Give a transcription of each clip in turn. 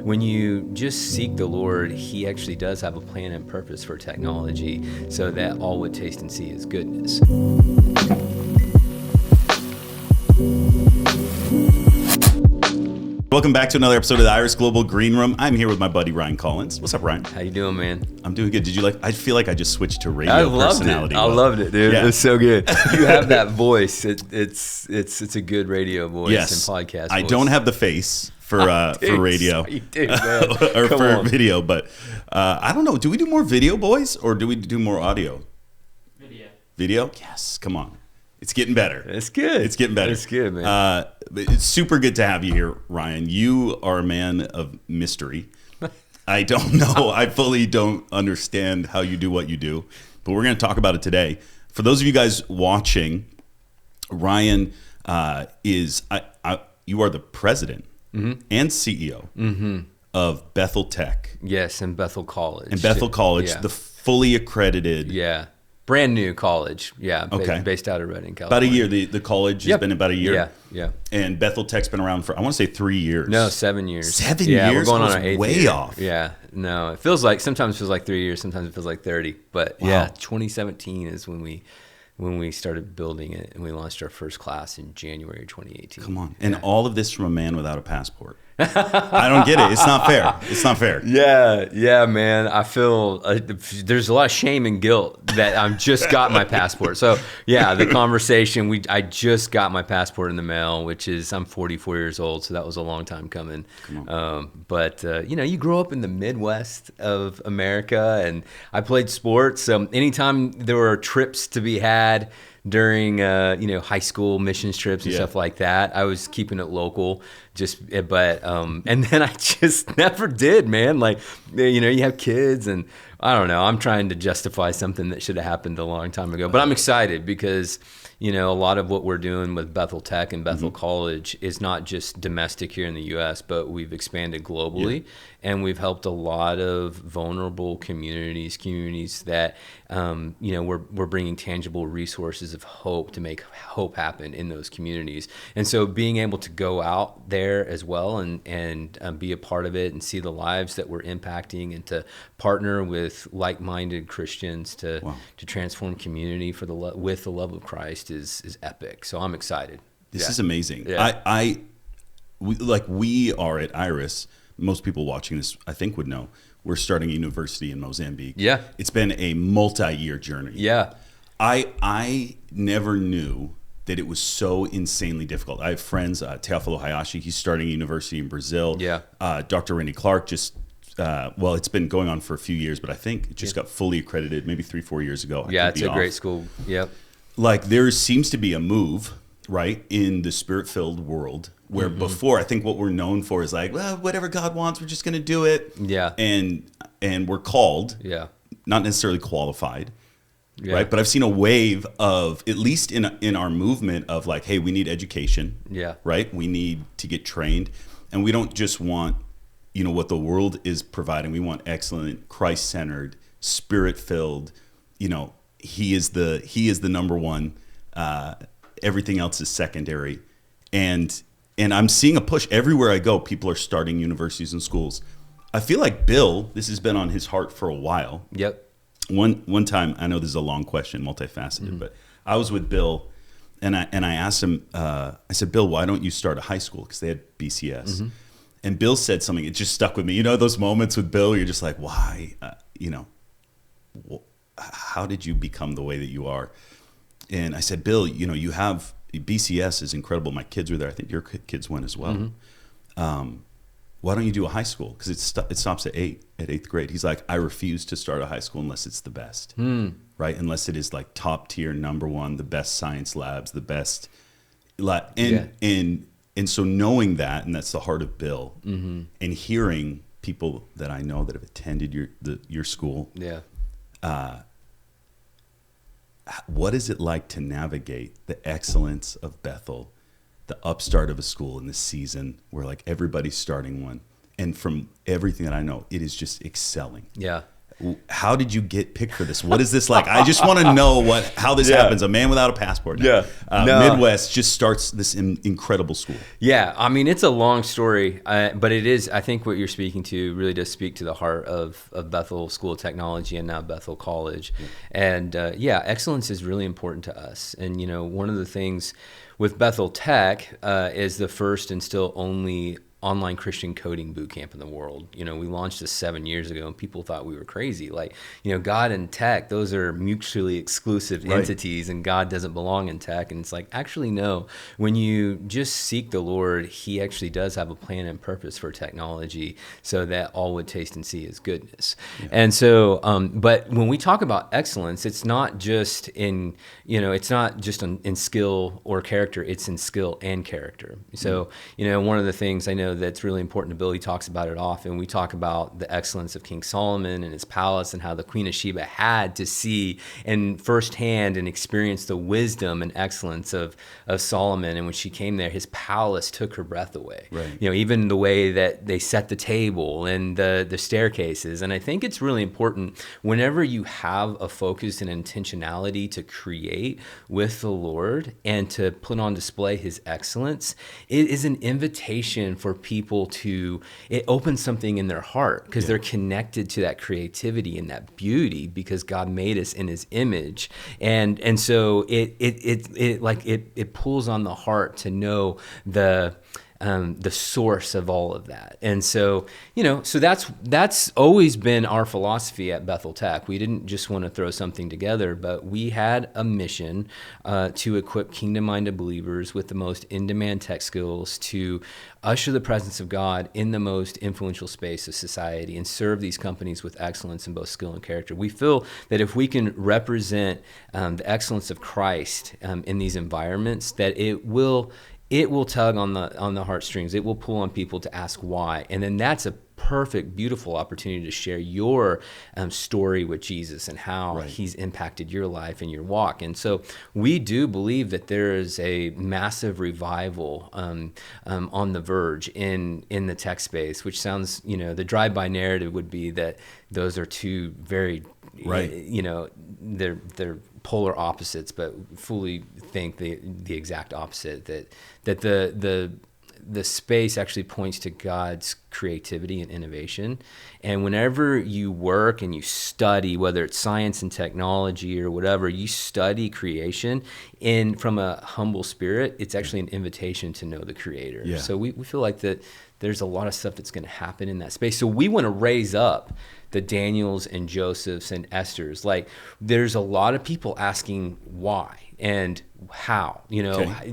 when you just seek the Lord, He actually does have a plan and purpose for technology, so that all would taste and see His goodness. Welcome back to another episode of the Iris Global Green Room. I'm here with my buddy Ryan Collins. What's up, Ryan? How you doing, man? I'm doing good. Did you like? I feel like I just switched to radio I loved personality. it. I loved it, dude. Yeah. It's so good. You have that voice. It's a good radio voice Yes. and podcast. I voice. don't have the face for radio You do, man. or Come for on. video, but I don't know. Do we do more video, boys, or do we do more audio? Video? Yes. Come on. It's getting better. It's good. It's getting better. It's good, man. It's super good to have you here, Ryan. You are a man of mystery. I don't know. I fully don't understand how you do what you do, but we're going to talk about it today. For those of you guys watching, Ryan you are the president and CEO of Bethel Tech. Yes, in Bethel College. And Bethel College, Yeah. the fully accredited. Yeah. Brand new college. Yeah. Okay. Based out of Redding, California. About a year. The college has Yep. been about a year. Yeah. Yeah. And Bethel Tech's been around for, I want to say 3 years. No, 7 years. 7 Yeah, years? we're going I on was our 8th way year. off. Yeah. No, sometimes it feels like 3 years. Sometimes it feels like 30. But Wow. yeah, 2017 is when we started building it, and we launched our first class in January 2018. Come on. And all of this from a man without a passport. I don't get it. It's not fair. It's not fair. Yeah, man. I feel there's a lot of shame and guilt that I just got my passport. So yeah, the conversation, I just got my passport in the mail, which is, I'm 44 years old, so that was a long time coming. But you grow up in the Midwest of America, and I played sports. So anytime there were trips to be had during high school missions trips and stuff like that, I was keeping it local. And then I just never did, man. Like, you have kids, and I don't know. I'm trying to justify something that should have happened a long time ago. But I'm excited because, a lot of what we're doing with Bethel Tech and Bethel College is not just domestic here in the U.S., but we've expanded globally, and we've helped a lot of vulnerable communities that, we're bringing tangible resources of hope to make hope happen in those communities. And so being able to go out there as well and be a part of it and see the lives that we're impacting, and to partner with like-minded Christians to transform community with the love of Christ is epic. So I'm excited. This is amazing. Yeah. We are at Iris. Most people watching this, I think, would know. We're starting a university in Mozambique. Yeah. It's been a multi-year journey. Yeah. I never knew that it was so insanely difficult. I have friends, Teofilo Hayashi, he's starting a university in Brazil. Yeah. Dr. Randy Clark just, it's been going on for a few years, but I think it just got fully accredited maybe 3-4 years ago. It's a great school. Yep. Like, there seems to be a move, right, in the spirit-filled world where before, I think what we're known for is like, well, whatever God wants, we're just going to do it. Yeah. And we're called, not necessarily qualified, right? But I've seen a wave of, at least in our movement, of like, hey, we need education, right? We need to get trained, and we don't just want, what the world is providing. We want excellent, Christ-centered, spirit-filled. He is the number one. Everything else is secondary, and I'm seeing a push everywhere I go. People are starting universities and schools. I feel like Bill, this has been on his heart for a while. Yep. One time, I know this is a long question, multifaceted, but I was with Bill, and I asked him. I said, Bill, why don't you start a high school? Because they had BCS, and Bill said something. It just stuck with me. Those moments with Bill, you're just like, why? How did you become the way that you are? And I said, Bill, you have BCS is incredible. My kids were there. I think your kids went as well. Why don't you do a high school? Because it stops at eighth grade. He's like, I refuse to start a high school unless it's the best, right? Unless it is like top tier, number one, the best science labs, the best. And so knowing that, and that's the heart of Bill, and hearing people that I know that have attended your school. Yeah. What is it like to navigate the excellence of Bethel, the upstart of a school in this season where like everybody's starting one, and from everything that I know, it is just excelling. Yeah. How did you get picked for this? What is this like? I just want to know how this happens. A man without a passport. Now. Midwest just starts this incredible school. Yeah, I mean, it's a long story, but it is. I think what you're speaking to really does speak to the heart of Bethel School of Technology and now Bethel College. And excellence is really important to us. And one of the things with Bethel Tech is the first and still only online Christian coding boot camp in the world. We launched this 7 years ago, and people thought we were crazy. Like, God and tech, those are mutually exclusive entities, and God doesn't belong in tech. And it's like, actually, no. When you just seek the Lord, He actually does have a plan and purpose for technology, so that all would taste and see His goodness. Yeah. And so, but when we talk about excellence, it's not just in skill or character. It's in skill and character. So, one of the things I know that's really important to Bill, he talks about it often. We talk about the excellence of King Solomon and his palace, and how the Queen of Sheba had to see and firsthand and experience the wisdom and excellence of Solomon. And when she came there, his palace took her breath away. Right. Even the way that they set the table and the staircases. And I think it's really important whenever you have a focus and intentionality to create with the Lord and to put on display His excellence, it is an invitation for people it opens something in their heart, because they're connected to that creativity and that beauty, because God made us in His image. And so it pulls on the heart to know the source of all of that. And so, so that's always been our philosophy at Bethel Tech. We didn't just want to throw something together, but we had a mission to equip kingdom-minded believers with the most in-demand tech skills to usher the presence of God in the most influential space of society and serve these companies with excellence in both skill and character. We feel that if we can represent the excellence of Christ in these environments, that it will tug on the heartstrings. It will pull on people to ask why. And then that's a perfect, beautiful opportunity to share your story with Jesus and how He's impacted your life and your walk. And so we do believe that there is a massive revival on the verge in the tech space, which sounds, the drive-by narrative would be that those are two very, they're polar opposites, but fully think the exact opposite, that the space actually points to God's creativity and innovation. And whenever you work and you study, whether it's science and technology or whatever, you study creation from a humble spirit, it's actually an invitation to know the Creator. Yeah. So we feel like that there's a lot of stuff that's going to happen in that space. So we want to raise up the Daniels and Josephs and Esthers. Like, there's a lot of people asking why and how,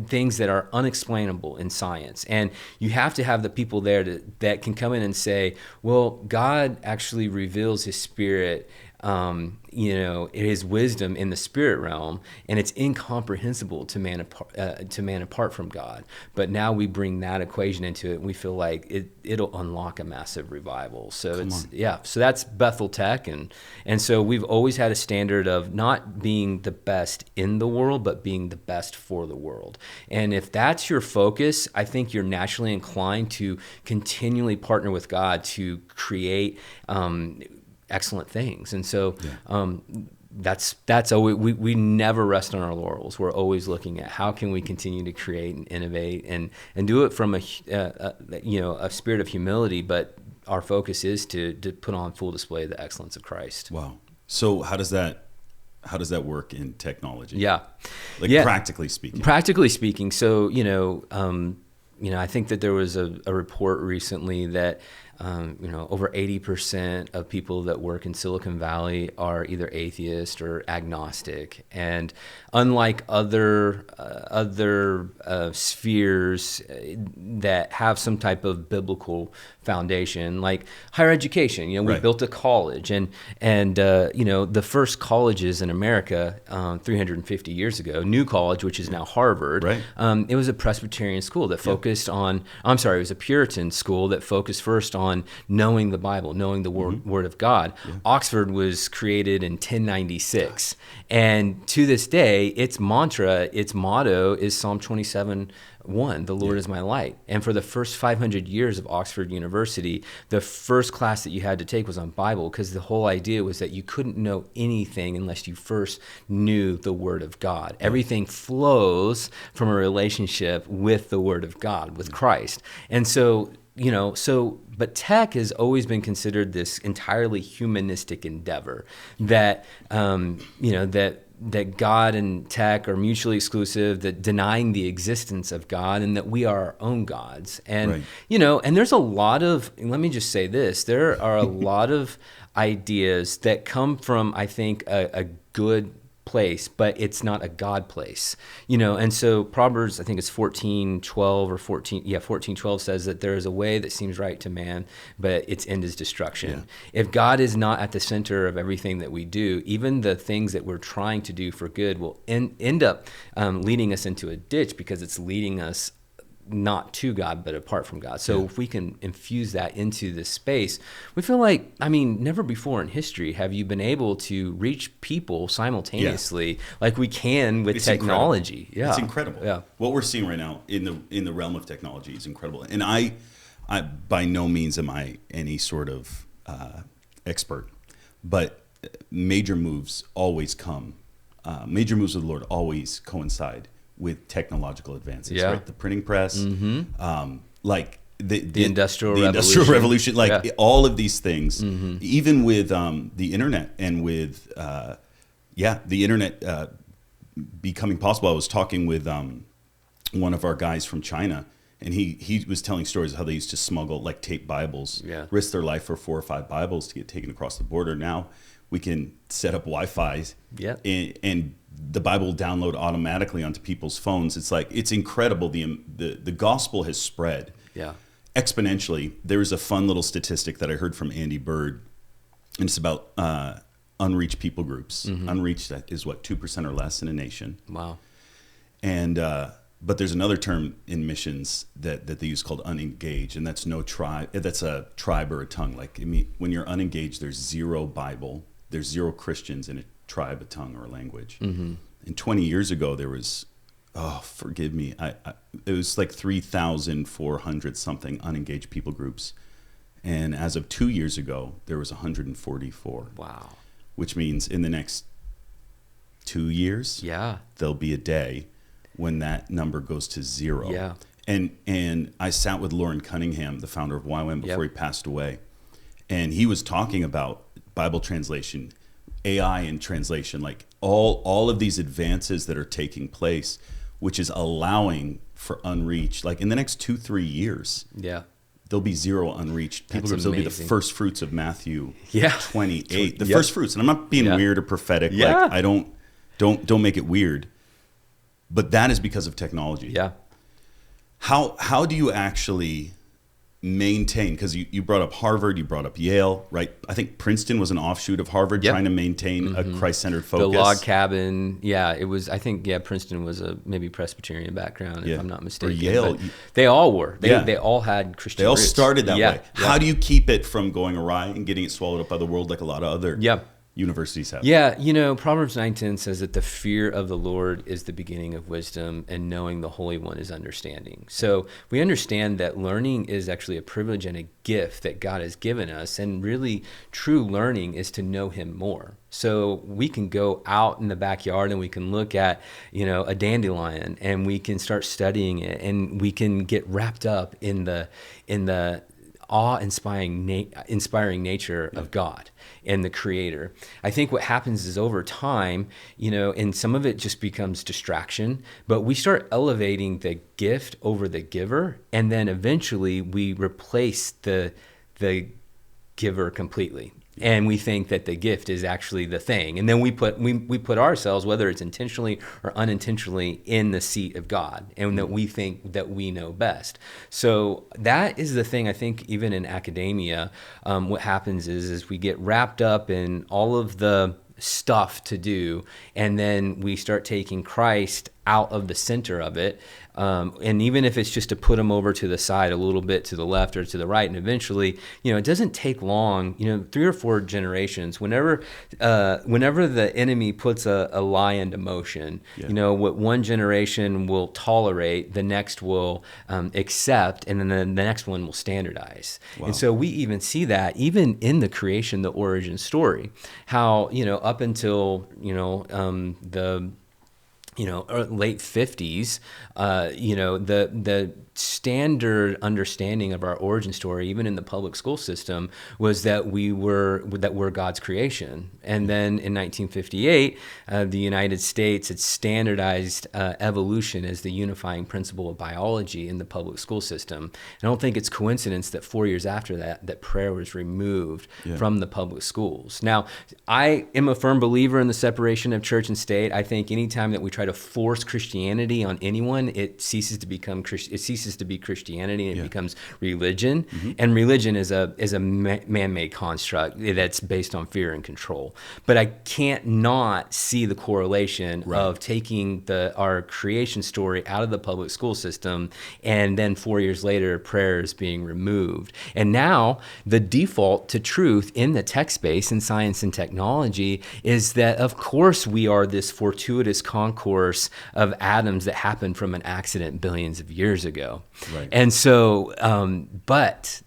things that are unexplainable in science. And you have to have the people there that can come in and say, well, God actually reveals His Spirit, His wisdom in the spirit realm, and it's incomprehensible to man apart from God. But now we bring that equation into it, and we feel like it'll unlock a massive revival. So so that's Bethel Tech, and so we've always had a standard of not being the best in the world, but being the best for the world. And if that's your focus, I think you're naturally inclined to continually partner with God to create excellent things. And so that's always, we never rest on our laurels. We're always looking at how can we continue to create and innovate and do it from a spirit of humility, but our focus is to put on full display the excellence of Christ. Wow. So how does that work in technology? Practically speaking. Practically speaking. So, I think that there was a report recently that over 80% of people that work in Silicon Valley are either atheist or agnostic. And unlike other spheres that have some type of biblical foundation, like higher education, we built a college, and the first colleges in America 350 years ago, New College, which is now Harvard, it was a Presbyterian school that focused on, it was a Puritan school that focused first on knowing the Bible, knowing the Word of God. Yeah. Oxford was created in 1096. And to this day, its motto is Psalm 27, one, the Lord is my light. And for the first 500 years of Oxford University, the first class that you had to take was on Bible, because the whole idea was that you couldn't know anything unless you first knew the Word of God. Everything flows from a relationship with the Word of God, with Christ. And so, but tech has always been considered this entirely humanistic endeavor that, that God and tech are mutually exclusive, that denying the existence of God, and that we are our own gods. And, and there's a lot of, let me just say this, there are a lot of ideas that come from, I think, a good place, but it's not a God place, and so Proverbs, I think it's 14:12 says that there is a way that seems right to man, but its end is destruction. If God is not at the center of everything that we do, even the things that we're trying to do for good will end up leading us into a ditch, because it's leading us not to God, but apart from God. So if we can infuse that into this space, we feel like, never before in history have you been able to reach people simultaneously like we can with technology. Incredible. It's incredible. Yeah. What we're seeing right now in the realm of technology is incredible. And I by no means am I any sort of expert, but major moves always come. Major moves of the Lord always coincide with technological advances, right? The printing press, like the industrial revolution, like all of these things, even with the internet and with the internet becoming possible. I was talking with one of our guys from China, and he was telling stories of how they used to smuggle like tape Bibles, risk their life for 4 or 5 Bibles to get taken across the border. Now we can set up Wi-Fi and the Bible will download automatically onto people's phones. It's like, it's incredible. The gospel has spread exponentially. There's a fun little statistic that I heard from Andy Bird, and it's about unreached people groups. Unreached is what, 2% or less in a nation. Wow. And but there's another term in missions that they use called unengaged, and that's no tribe. That's a tribe or a tongue. Like, when you're unengaged, there's 0 Bible, there's 0 Christians in a tribe, a tongue, or a language. And 20 years ago, there was, forgive me, it was like 3,400 something unengaged people groups. And as of 2 years ago, there was 144. Wow. Which means in the next 2 years, there'll be a day when that number goes to 0. Yeah. And I sat with Lauren Cunningham, the founder of YWAM, before he passed away. And he was talking about Bible translation, AI and translation, like all of these advances that are taking place, which is allowing for unreached. Like in the next 2-3 years, there'll be 0 unreached people groups. There'll be the first fruits of Matthew 28, the first fruits. And I'm not being weird or prophetic. Like, I don't make it weird, but that is because of technology. How do you actually maintain, because you brought up Harvard, you brought up Yale, right? I think Princeton was an offshoot of Harvard, trying to maintain a Christ-centered focus. The log cabin, it was, I think, Princeton was a maybe Presbyterian background, if I'm not mistaken. Or Yale. They all were. They all had Christian roots. They all started that way. How do you keep it from going awry and getting it swallowed up by the world like a lot of other universities have? Proverbs 9:10 says that the fear of the Lord is the beginning of wisdom, and knowing the Holy One is understanding. So we understand that learning is actually a privilege and a gift that God has given us, and really true learning is to know Him more. So we can go out in the backyard and we can look at, a dandelion, and we can start studying it, and we can get wrapped up in the awe-inspiring nature of God and the Creator. I think what happens is over time, and some of it just becomes distraction, but we start elevating the gift over the giver, and then eventually we replace the giver completely. And we think that the gift is actually the thing. And then we put ourselves, whether it's intentionally or unintentionally, in the seat of God, and that we think that we know best. So that is the thing, I think, even in academia, what happens is we get wrapped up in all of the stuff to do, and then we start taking Christ out of the center of it. And even if it's just to put them over to the side a little bit to the left or to the right, and eventually, it doesn't take long, 3 or 4 generations, whenever the enemy puts a lie into motion, what one generation will tolerate, the next will accept, and then the next one will standardize. Wow. And so we even see that even in the creation, the origin story, how, up until, the late 50s, the standard understanding of our origin story, even in the public school system, was that we're God's creation. And then in 1958, the United States had standardized evolution as the unifying principle of biology in the public school system. I don't think it's coincidence that 4 years after that prayer was removed from the public schools. Now, I am a firm believer in the separation of church and state. I think anytime that we try to force Christianity on anyone, it ceases to be Christianity, and it becomes religion. Mm-hmm. And religion is a man-made construct that's based on fear and control. But I can't not see the correlation of taking our creation story out of the public school system, and then 4 years later, prayer is being removed. And now the default to truth in the tech space in science and technology is that, of course, we are this fortuitous concourse of atoms that happened from an accident billions of years ago. Right. And so, but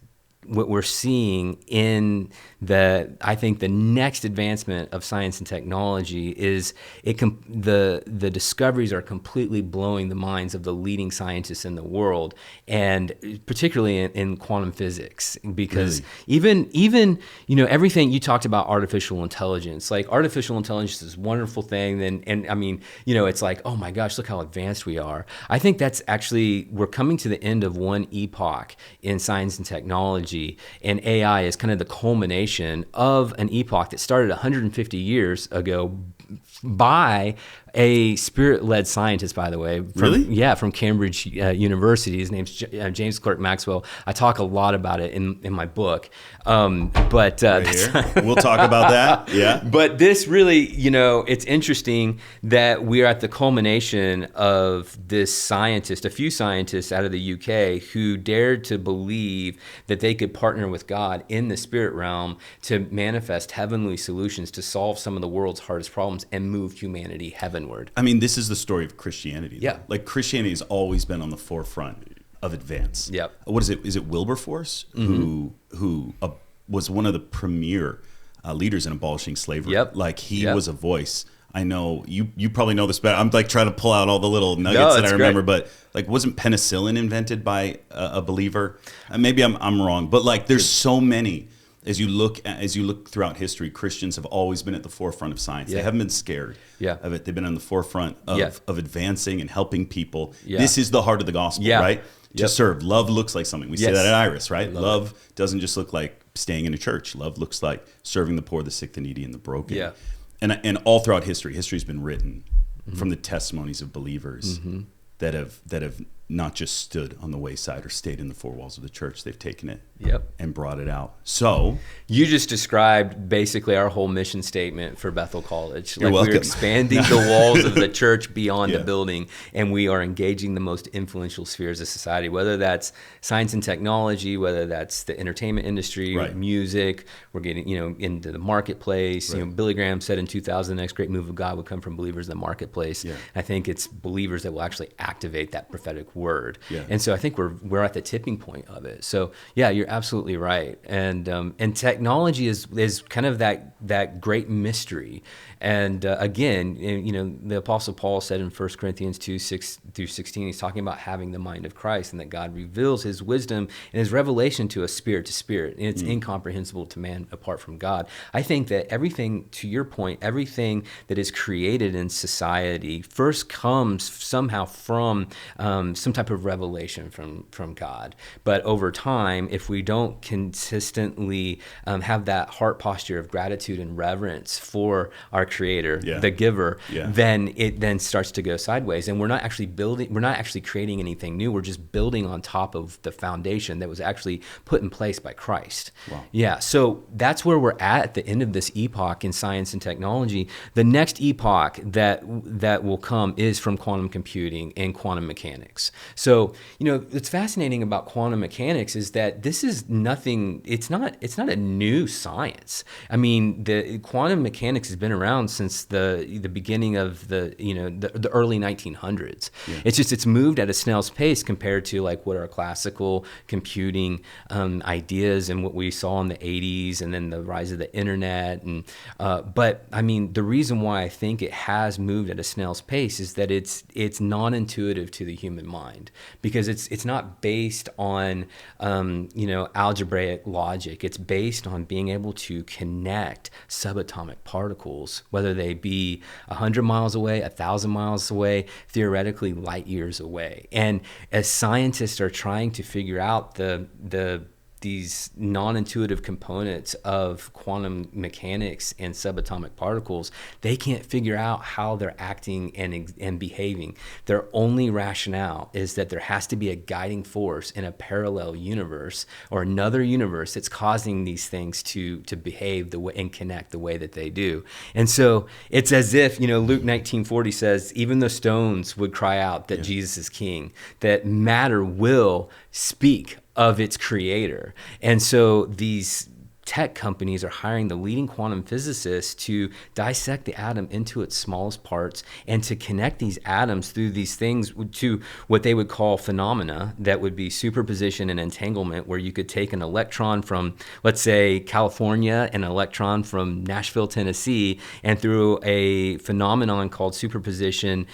what we're seeing in I think the next advancement of science and technology is the discoveries are completely blowing the minds of the leading scientists in the world, and particularly in quantum physics, because even everything you talked about, artificial intelligence, like artificial intelligence is a wonderful thing, and I mean, it's like, oh my gosh, look how advanced we are. I think that's actually, we're coming to the end of one epoch in science and technology, and AI is kind of the culmination of an epoch that started 150 years ago by a spirit-led scientist, by the way. From Cambridge University. His name's James Clerk Maxwell. I talk a lot about it in my book. But we'll talk about that. Yeah. But this really, it's interesting that we're at the culmination of this scientist, a few scientists out of the UK, who dared to believe that they could partner with God in the spirit realm to manifest heavenly solutions to solve some of the world's hardest problems and move humanity heavenward. I mean, this is the story of Christianity. Yeah. Like, Christianity has always been on the forefront of advance. Yep. What is it? Is it Wilberforce who was one of the premier leaders in abolishing slavery? Yep. Like, he was a voice. I know you probably know this better. I'm like trying to pull out all the little nuggets that I remember, but like, wasn't penicillin invented by a believer? Maybe I'm wrong, but like, there's so many. As you look throughout history, Christians have always been at the forefront of science. They haven't been scared of it. They've been on the forefront of advancing and helping people. This is the heart of the gospel, right? To serve. Love looks like something. We say that at Iris, right? Love doesn't just look like staying in a church. Love looks like serving the poor, the sick, the needy, and the broken. Yeah. And all throughout history's been written from the testimonies of believers that have not just stood on the wayside or stayed in the four walls of the church. They've taken it and brought it out. So you just described basically our whole mission statement for Bethel College. You're welcome. We're expanding the walls of the church beyond the building, and we are engaging the most influential spheres of society, whether that's science and technology, whether that's the entertainment industry, music. We're getting into the marketplace. Billy Graham said in 2000, the next great move of God would come from believers in the marketplace. I think it's believers that will actually activate that prophetic word. And so I think we're at the tipping point of it. So you're absolutely right. And technology is kind of that great mystery. And again, the Apostle Paul said in 1 Corinthians 2:6-16, he's talking about having the mind of Christ, and that God reveals his wisdom and his revelation to us spirit to spirit, and it's incomprehensible to man apart from God. I think that everything, to your point, everything that is created in society first comes somehow from some type of revelation from God. But over time, if we don't consistently have that heart posture of gratitude and reverence for our Creator, the Giver, then it then starts to go sideways, and we're not actually creating anything new. We're just building on top of the foundation that was actually put in place by Christ. Wow. Yeah, so that's where we're at the end of this epoch in science and technology. The next epoch that will come is from quantum computing and quantum mechanics. So, what's fascinating about quantum mechanics is that this is nothing, it's not a new science. I mean, the quantum mechanics has been around since the beginning of the early 1900s. Yeah. It's moved at a snail's pace compared to like what our classical computing ideas and what we saw in the 80s, and then the rise of the internet. And but I mean, the reason why I think it has moved at a snail's pace is that it's non-intuitive to the human mind, because it's not based on algebraic logic. It's based on being able to connect subatomic particles, whether they be 100 miles away, 1,000 miles away, theoretically light years away. And as scientists are trying to figure out these non-intuitive components of quantum mechanics and subatomic particles, they can't figure out how they're acting and behaving. Their only rationale is that there has to be a guiding force in a parallel universe or another universe that's causing these things to behave the way and connect the way that they do. And so it's as if, Luke 19:40 says, even the stones would cry out that Jesus is king, that matter will speak of its creator. And so these tech companies are hiring the leading quantum physicists to dissect the atom into its smallest parts and to connect these atoms through these things to what they would call phenomena that would be superposition and entanglement, where you could take an electron from, let's say, California and an electron from Nashville, Tennessee, and through a phenomenon called superposition,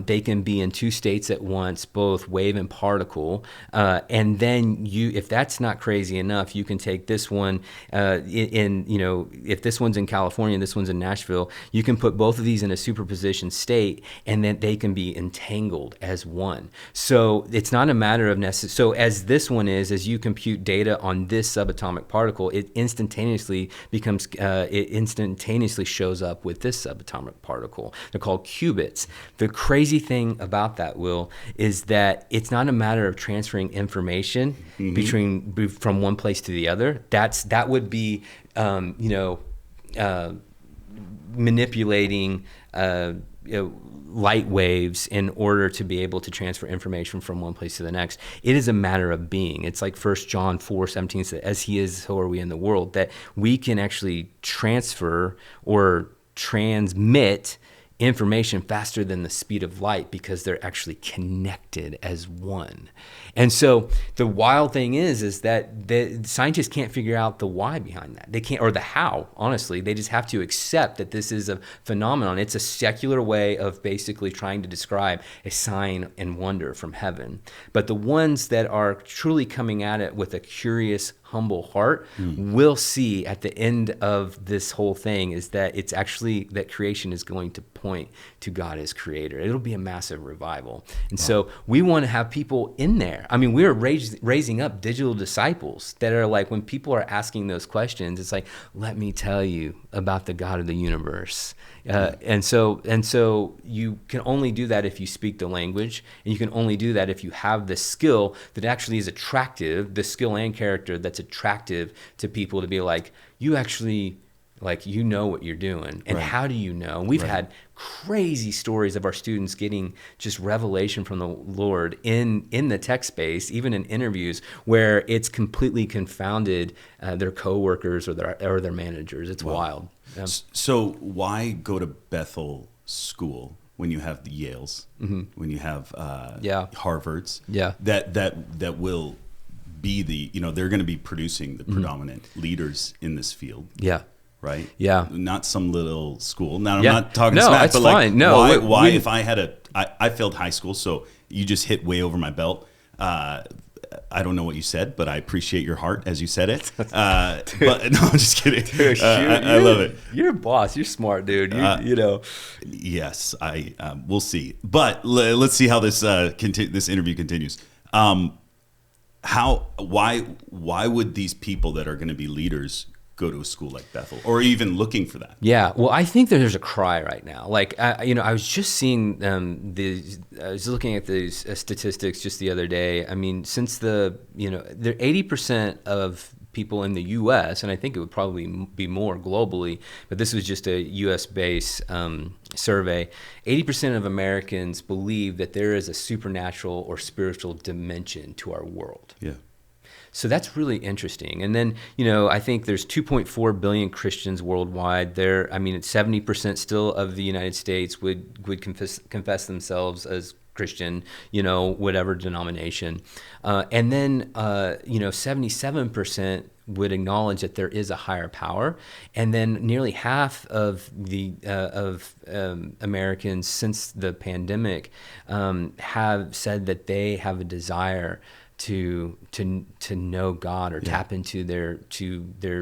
they can be in two states at once, both wave and particle. And then if that's not crazy enough, you can take this one if this one's in California and this one's in Nashville, you can put both of these in a superposition state, and then they can be entangled as one. So it's not a matter of so as this one is, as you compute data on this subatomic particle, it instantaneously shows up with this subatomic particle. They're called qubits. The crazy thing about that, Will, is that it's not a matter of transferring information from one place to the other. That would be manipulating light waves in order to be able to transfer information from one place to the next. It is a matter of being. It's like 1 John 4:17 says, as he is, so are we in the world, that we can actually transfer or transmit information faster than the speed of light, because they're actually connected as one. And so the wild thing is that the scientists can't figure out the why behind that. They can't, or the how, honestly. They just have to accept that this is a phenomenon. It's a secular way of basically trying to describe a sign and wonder from heaven. But the ones that are truly coming at it with a curious, humble heart will see at the end of this whole thing is that it's actually that creation is going to point to God as creator. It'll be a massive revival. And so we want to have people in there. I mean, we're raising up digital disciples that are like, when people are asking those questions, it's like, let me tell you about the God of the universe. And so you can only do that if you speak the language, and you can only do that if you have the skill that actually is attractive, the skill and character that's attractive to people to be like, you actually, like, you know what you're doing. And how do you know? We've had crazy stories of our students getting just revelation from the Lord in the tech space, even in interviews, where it's completely confounded their coworkers or their managers. It's wild. Yeah. So why go to Bethel school when you have the Yales, when you have Harvards, that will be they're going to be producing the predominant leaders in this field. Yeah. Right? Yeah. Not some little school. Now, I'm not talking smack, that's but like, fine. No, why if I had I failed high school, so you just hit way over my belt. I don't know what you said, but I appreciate your heart as you said it. But no, I'm just kidding. Dude, I love it. You're a boss. You're smart, dude. You know. Yes, we'll see. But let's see how this this interview continues. Why would these people that are going to be leaders go to a school like Bethel, or even looking for that? Yeah, well, I think there's a cry right now. Like, I was just seeing I was looking at these statistics just the other day. I mean, since there 80% of people in the U.S., and I think it would probably be more globally, but this was just a U.S.-based survey, 80% of Americans believe that there is a supernatural or spiritual dimension to our world. Yeah. So that's really interesting. And then, I think there's 2.4 billion Christians worldwide. It's 70% still of the United States would confess themselves as Christian, whatever denomination. And then, 77% would acknowledge that there is a higher power. And then nearly half of the Americans since the pandemic have said that they have a desire to know God or tap into their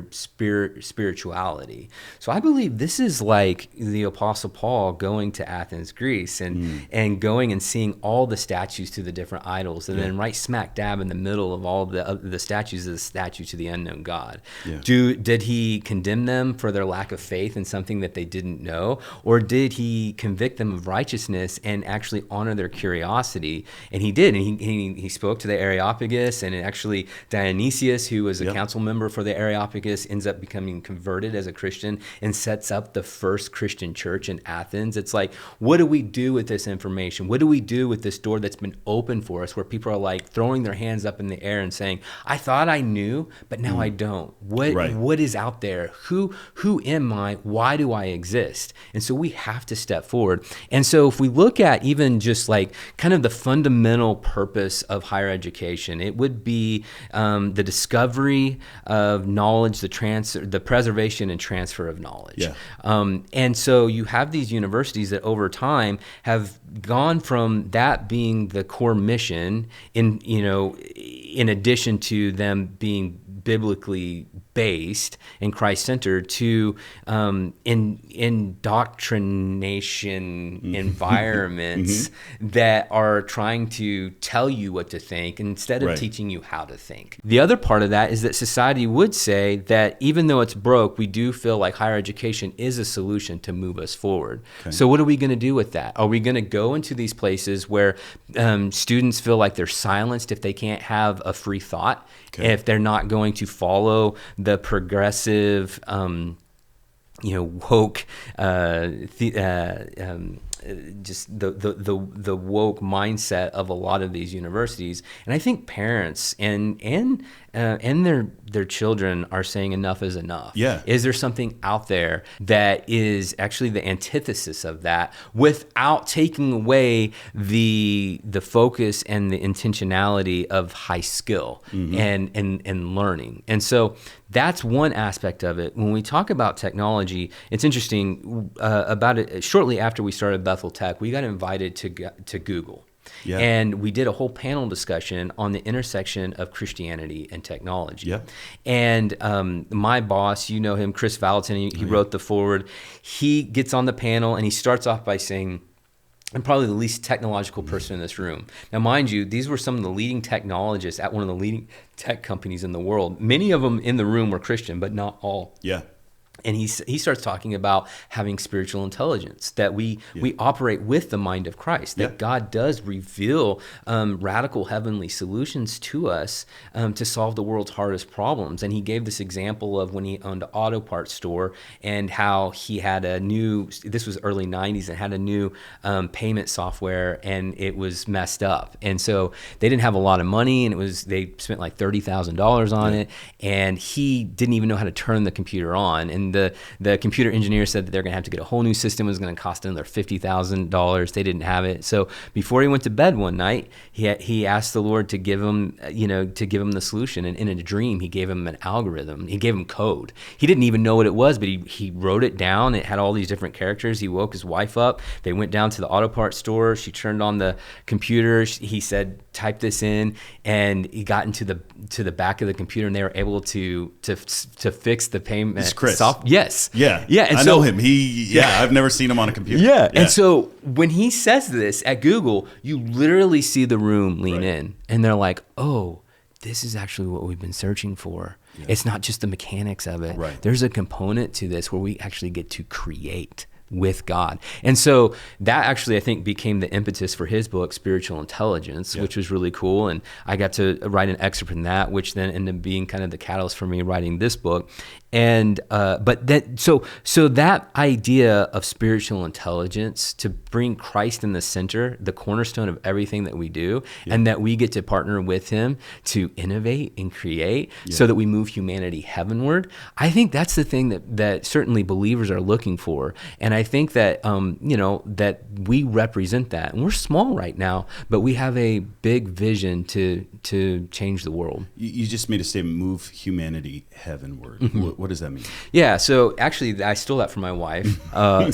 spirituality. So I believe this is like the Apostle Paul going to Athens, Greece, and going and seeing all the statues to the different idols, and then right smack dab in the middle of all the statues is a statue to the unknown God. Yeah. Did he condemn them for their lack of faith in something that they didn't know, or did he convict them of righteousness and actually honor their curiosity? And he did, and he spoke to the Areopagus, and actually Dionysius, who was a council member for the Areopagus, ends up becoming converted as a Christian and sets up the first Christian church in Athens. It's like, what do we do with this information? What do we do with this door that's been open for us, where people are like throwing their hands up in the air and saying, I thought I knew, but now I don't. What is out there? Who am I? Why do I exist? And so we have to step forward. And so if we look at even just like kind of the fundamental purpose of higher education, it would be the discovery of knowledge, the preservation and transfer of knowledge. Yeah. And so you have these universities that over time have gone from that being the core mission in addition to them being biblically based and Christ-centered to indoctrination environments that are trying to tell you what to think instead of teaching you how to think. The other part of that is that society would say that even though it's broke, we do feel like higher education is a solution to move us forward. Okay. So what are we going to do with that? Are we going to go into these places where students feel like they're silenced if they can't have a free thought, if they're not going to follow the progressive, woke, just the woke mindset of a lot of these universities? And I think parents and their children are saying enough is enough. Yeah. Is there something out there that is actually the antithesis of that without taking away the focus and the intentionality of high skill and learning? And so that's one aspect of it. When we talk about technology, it's interesting. Shortly after we started Bethel Tech, we got invited to Google. Yeah. And we did a whole panel discussion on the intersection of Christianity and technology. Yeah. And my boss, you know him, Chris Valentin, he wrote the foreword. He gets on the panel and he starts off by saying, I'm probably the least technological person in this room. Now, mind you, these were some of the leading technologists at one of the leading tech companies in the world. Many of them in the room were Christian, but not all. Yeah. And he starts talking about having spiritual intelligence, that we operate with the mind of Christ, that God does reveal radical heavenly solutions to us to solve the world's hardest problems. And he gave this example of when he owned an auto parts store and how he had this was early 90s, and had a new payment software, and it was messed up. And so they didn't have a lot of money, and they spent like $30,000 on it, and he didn't even know how to turn the computer on. And And the computer engineer said that they're going to have to get a whole new system. It was going to cost another $50,000. They didn't have it. So before he went to bed one night, he asked the Lord to give him, the solution. And in a dream, he gave him an algorithm. He gave him code. He didn't even know what it was, but he wrote it down. It had all these different characters. He woke his wife up. They went down to the auto parts store. She turned on the computer. He said, type this in, and he got into the back of the computer, and they were able to fix the payment. It's Chris. Yes. Yeah. Yeah. And I know him. I've never seen him on a computer. Yeah. And so when he says this at Google, you literally see the room lean in, and they're like, oh, this is actually what we've been searching for. Yeah. It's not just the mechanics of it. Right. There's a component to this where we actually get to create with God. And so that actually, I think, became the impetus for his book, Spiritual Intelligence, which was really cool. And I got to write an excerpt from that, which then ended up being kind of the catalyst for me writing this book. And so that idea of spiritual intelligence, to bring Christ in the center, the cornerstone of everything that we do, and that we get to partner with him to innovate and create so that we move humanity heavenward. I think that's the thing that certainly believers are looking for. And I think that that we represent that. And we're small right now, but we have a big vision to change the world. You just made a statement, move humanity heavenward. Mm-hmm. What does that mean? Yeah, so actually I stole that from my wife. And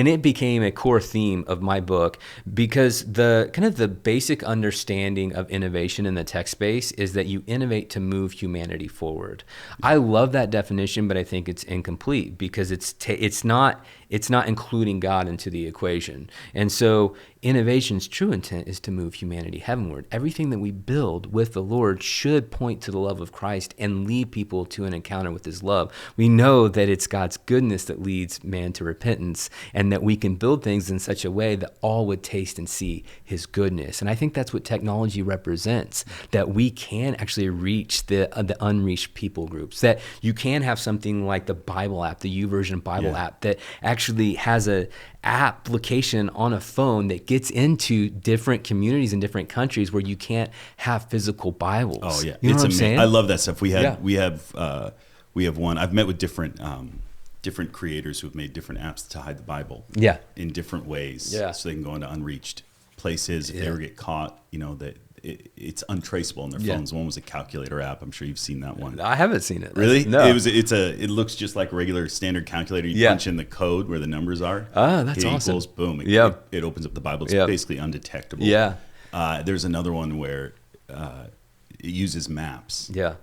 it became a core theme of my book, because the kind of the basic understanding of innovation in the tech space is that you innovate to move humanity forward. I love that definition, but I think it's incomplete, because it's not including God into the equation. And so innovation's true intent is to move humanity heavenward. Everything that we build with the Lord should point to the love of Christ and lead people to an encounter with his love. We know that it's God's goodness that leads man to repentance, and that we can build things in such a way that all would taste and see his goodness. And I think that's what technology represents, that we can actually reach the unreached people groups, that you can have something like the Bible app, the YouVersion Bible app, that actually has a application on a phone that gets into different communities in different countries where you can't have physical Bibles. Oh yeah, you know what I'm saying? I love that stuff. We have one. I've met with different creators who have made different apps to hide the Bible. Yeah, in different ways. Yeah, so they can go into unreached places. If they ever get caught, that it's untraceable on their phones. One was a calculator app. I'm sure you've seen that one. I haven't seen it. Really? No. It looks just like a regular standard calculator. You punch in the code where the numbers are. Oh, that's awesome. Equals, boom. It opens up the Bible. It's basically undetectable. Yeah. There's another one where it uses maps. Yeah.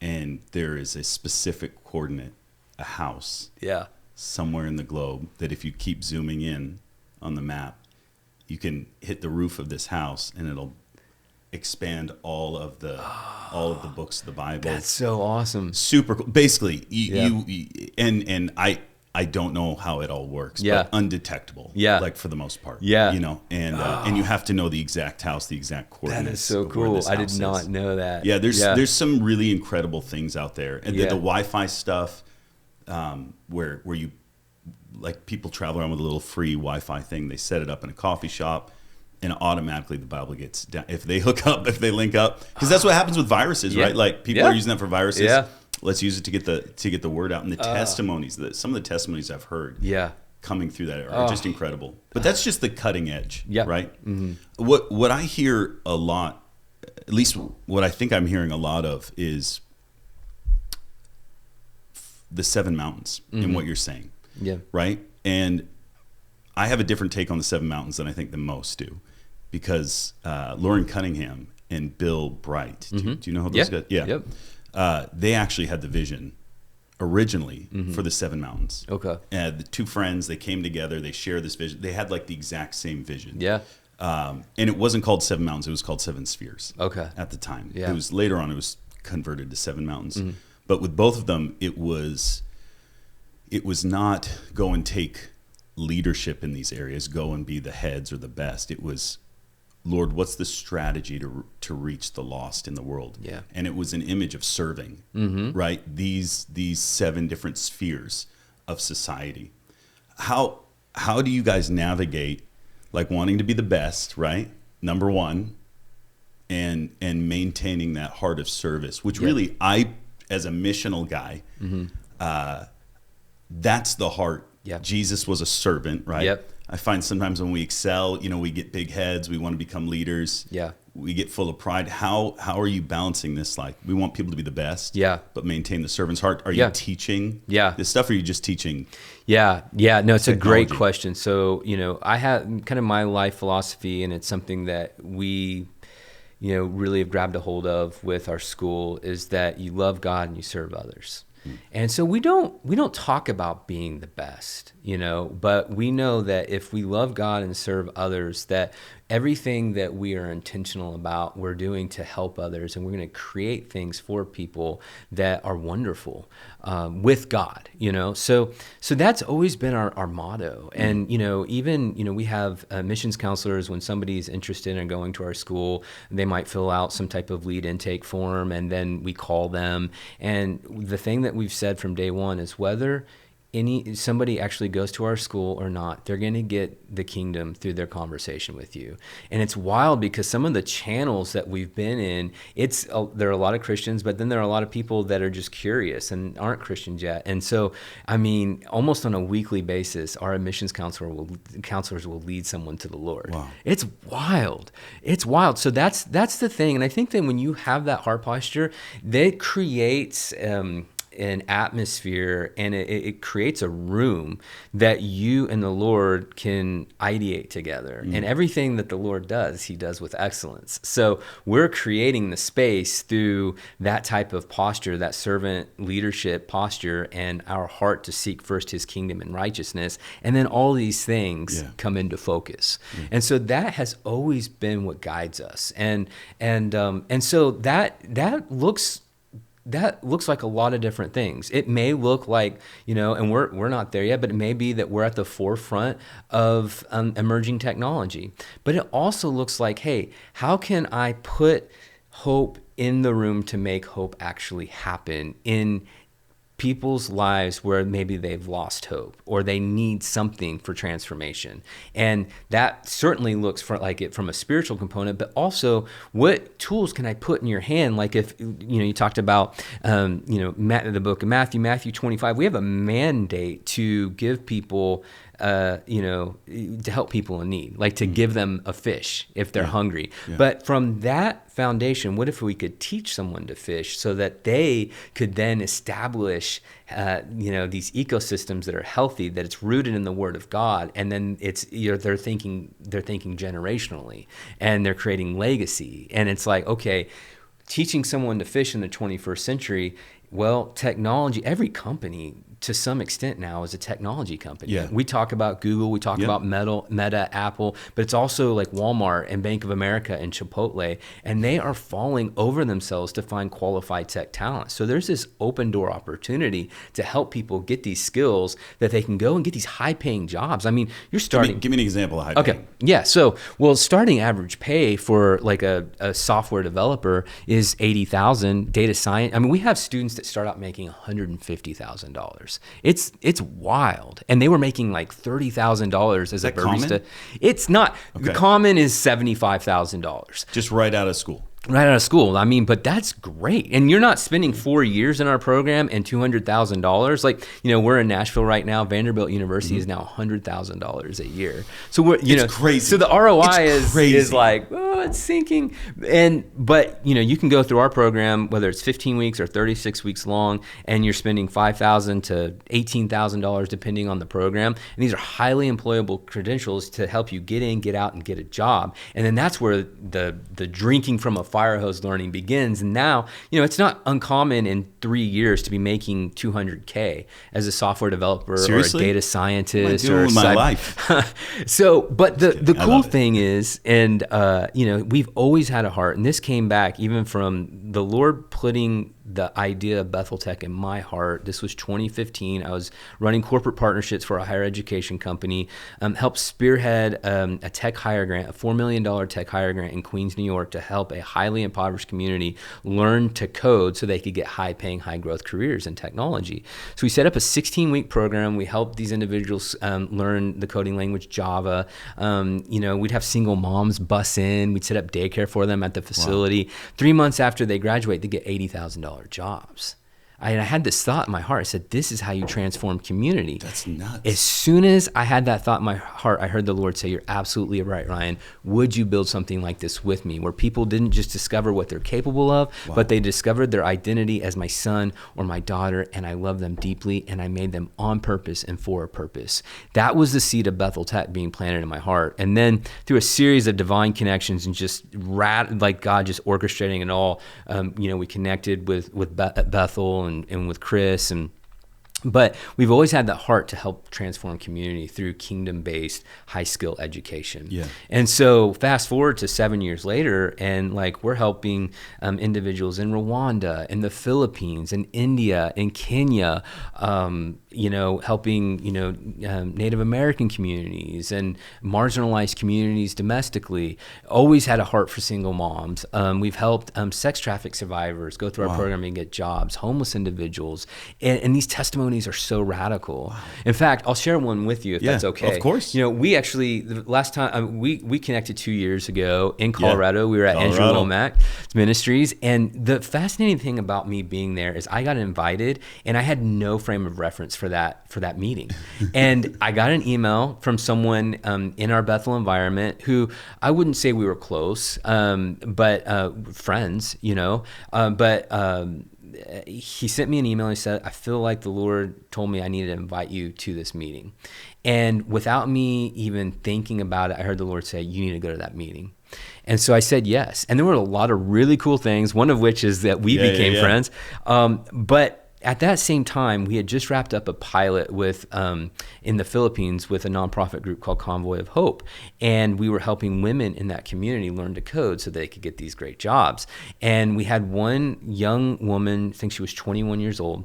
And there is a specific coordinate, a house. Yeah. Somewhere in the globe, that if you keep zooming in on the map, you can hit the roof of this house and it'll expand all of the books of the Bible. That's so awesome. Super cool. Basically, I don't know how it all works, but undetectable. Yeah, like for the most part. Yeah, and you have to know the exact house, the exact coordinates. That is so cool. I did not know that. Yeah, there's some really incredible things out there, and the Wi-Fi stuff, where you, like, people travel around with a little free Wi-Fi thing. They set it up in a coffee shop, and automatically the Bible gets down if they link up, because that's what happens with viruses, right? Like, people are using that for viruses. Yeah. Let's use it to get the word out. And the testimonies, some of the testimonies I've heard coming through that are just incredible. But that's just the cutting edge, right? Mm-hmm. What I hear a lot, at least what I think I'm hearing a lot of, is the 7 mountains in what you're saying, right? And I have a different take on the 7 mountains than I think the most do, because Lauren Cunningham and Bill Bright, do you know who those guys? Yeah. Yep. They actually had the vision originally for the 7 mountains. Okay. The 2 friends, they came together, they shared this vision. They had like the exact same vision. Yeah. And it wasn't called 7 mountains, it was called 7 spheres. Okay. At the time. Yeah. It was later on, it was converted to 7 mountains. Mm-hmm. But with both of them, it was not go and take leadership in these areas, go and be the heads or the best. It was, Lord, what's the strategy to reach the lost in the world? Yeah. And it was an image of serving, right? These 7 different spheres of society. How do you guys navigate, like, wanting to be the best, right? Number one, and maintaining that heart of service, which really as a missional guy, that's the heart. Yep. Jesus was a servant, right? Yep. I find sometimes when we excel, we get big heads, we want to become leaders. Yeah. We get full of pride. How are you balancing this? Like, we want people to be the best, but maintain the servant's heart. Are you teaching this stuff, or are you just teaching? No, it's technology? A great question. So, I have kind of my life philosophy, and it's something that we, really have grabbed a hold of with our school, is that you love God and you serve others. And so we don't talk about being the best, but we know that if we love God and serve others, that everything that we are intentional about, we're doing to help others, and we're going to create things for people that are wonderful with God, So that's always been our motto. And, even, we have missions counselors. When somebody's interested in going to our school, they might fill out some type of lead intake form, and then we call them. And the thing that we've said from day one is whether somebody actually goes to our school or not, they're going to get the kingdom through their conversation with you. And it's wild because some of the channels that we've been in, there are a lot of Christians, but then there are a lot of people that are just curious and aren't Christians yet. And so, almost on a weekly basis, our admissions counselors will lead someone to the Lord. Wow. It's wild. It's wild. So that's the thing. And I think that when you have that heart posture, that creates an atmosphere, and it creates a room that you and the Lord can ideate together. And everything that the Lord does, he does with excellence. So we're creating the space through that type of posture, that servant leadership posture, and our heart to seek first his kingdom and righteousness. And then all these things come into focus. And so that has always been what guides us. And so that looks like a lot of different things. It may look like, and we're not there yet, but it may be that we're at the forefront of emerging technology. But it also looks like, hey, how can I put hope in the room to make hope actually happen in people's lives where maybe they've lost hope or they need something for transformation? And that certainly looks like it from a spiritual component, but also what tools can I put in your hand? Like if, you talked about, the book of Matthew 25, we have a mandate to give people to help people in need, like to give them a fish if they're hungry. Yeah. But from that foundation, what if we could teach someone to fish so that they could then establish, these ecosystems that are healthy, that it's rooted in the Word of God, and then it's they're thinking generationally, and they're creating legacy, and it's like, okay, teaching someone to fish in the 21st century. Well, technology, every company to some extent now is a technology company. Yeah. We talk about Google, we talk about Meta, Apple, but it's also like Walmart and Bank of America and Chipotle, and they are falling over themselves to find qualified tech talent. So there's this open door opportunity to help people get these skills that they can go and get these high paying jobs. You're starting. Give me an example of high paying. Okay. Yeah. So, starting average pay for like a software developer is $80,000. Data science. We have students that start out making $150,000. It's wild, and they were making like $30,000 as a barista. Common? It's not. Okay. The common is $75,000. Just right out of school. Right out of school. But that's great. And you're not spending 4 years in our program and $200,000. Like, we're in Nashville right now. Vanderbilt University is now $100,000 a year. So it's crazy. So the ROI is like, it's sinking. But you can go through our program, whether it's 15 weeks or 36 weeks long, and you're spending $5,000 to $18,000 depending on the program. And these are highly employable credentials to help you get in, get out, and get a job. And then that's where the drinking from a fire hose learning begins. And now, it's not uncommon in 3 years to be making $200K as a software developer. Seriously? Or a data scientist. What am I doing with my life? So, but the cool thing is, and we've always had a heart, and this came back even from the Lord putting the idea of Bethel Tech in my heart. This was 2015. I was running corporate partnerships for a higher education company, helped spearhead a tech hire grant, a $4 million tech hire grant in Queens, New York, to help a highly impoverished community learn to code so they could get high-paying, high-growth careers in technology. So we set up a 16-week program. We helped these individuals learn the coding language Java. We'd have single moms bus in. We'd set up daycare for them at the facility. Wow. 3 months after they graduate, they get $80,000 jobs. I had this thought in my heart. I said, this is how you transform community. That's nuts. As soon as I had that thought in my heart, I heard the Lord say, you're absolutely right, Ryan. Would you build something like this with me, where people didn't just discover what they're capable of, but they discovered their identity as my son or my daughter, and I love them deeply, and I made them on purpose and for a purpose. That was the seed of Bethel Tech being planted in my heart. And then through a series of divine connections and just like God just orchestrating it all, we connected with Bethel and with Chris, but we've always had that heart to help transform community through kingdom-based high-skill education. Yeah. And so fast forward to 7 years later, and like we're helping individuals in Rwanda, in the Philippines, in India, in Kenya, helping Native American communities and marginalized communities domestically. Always had a heart for single moms. We've helped sex traffic survivors go through our program and get jobs, homeless individuals, and these testimonies are so radical. Wow. In fact, I'll share one with you if that's okay. Of course. We actually, the last time we connected 2 years ago in Colorado. We were at Andrew Womack's Ministries, and the fascinating thing about me being there is I got invited, and I had no frame of reference for that meeting. And I got an email from someone in our Bethel environment who I wouldn't say we were close, but friends, he sent me an email and he said, I feel like the Lord told me I needed to invite you to this meeting. And without me even thinking about it, I heard the Lord say, you need to go to that meeting. And so I said yes. And there were a lot of really cool things, one of which is that we became friends. But at that same time, we had just wrapped up a pilot with in the Philippines with a nonprofit group called Convoy of Hope. And we were helping women in that community learn to code so they could get these great jobs. And we had one young woman, I think she was 21 years old,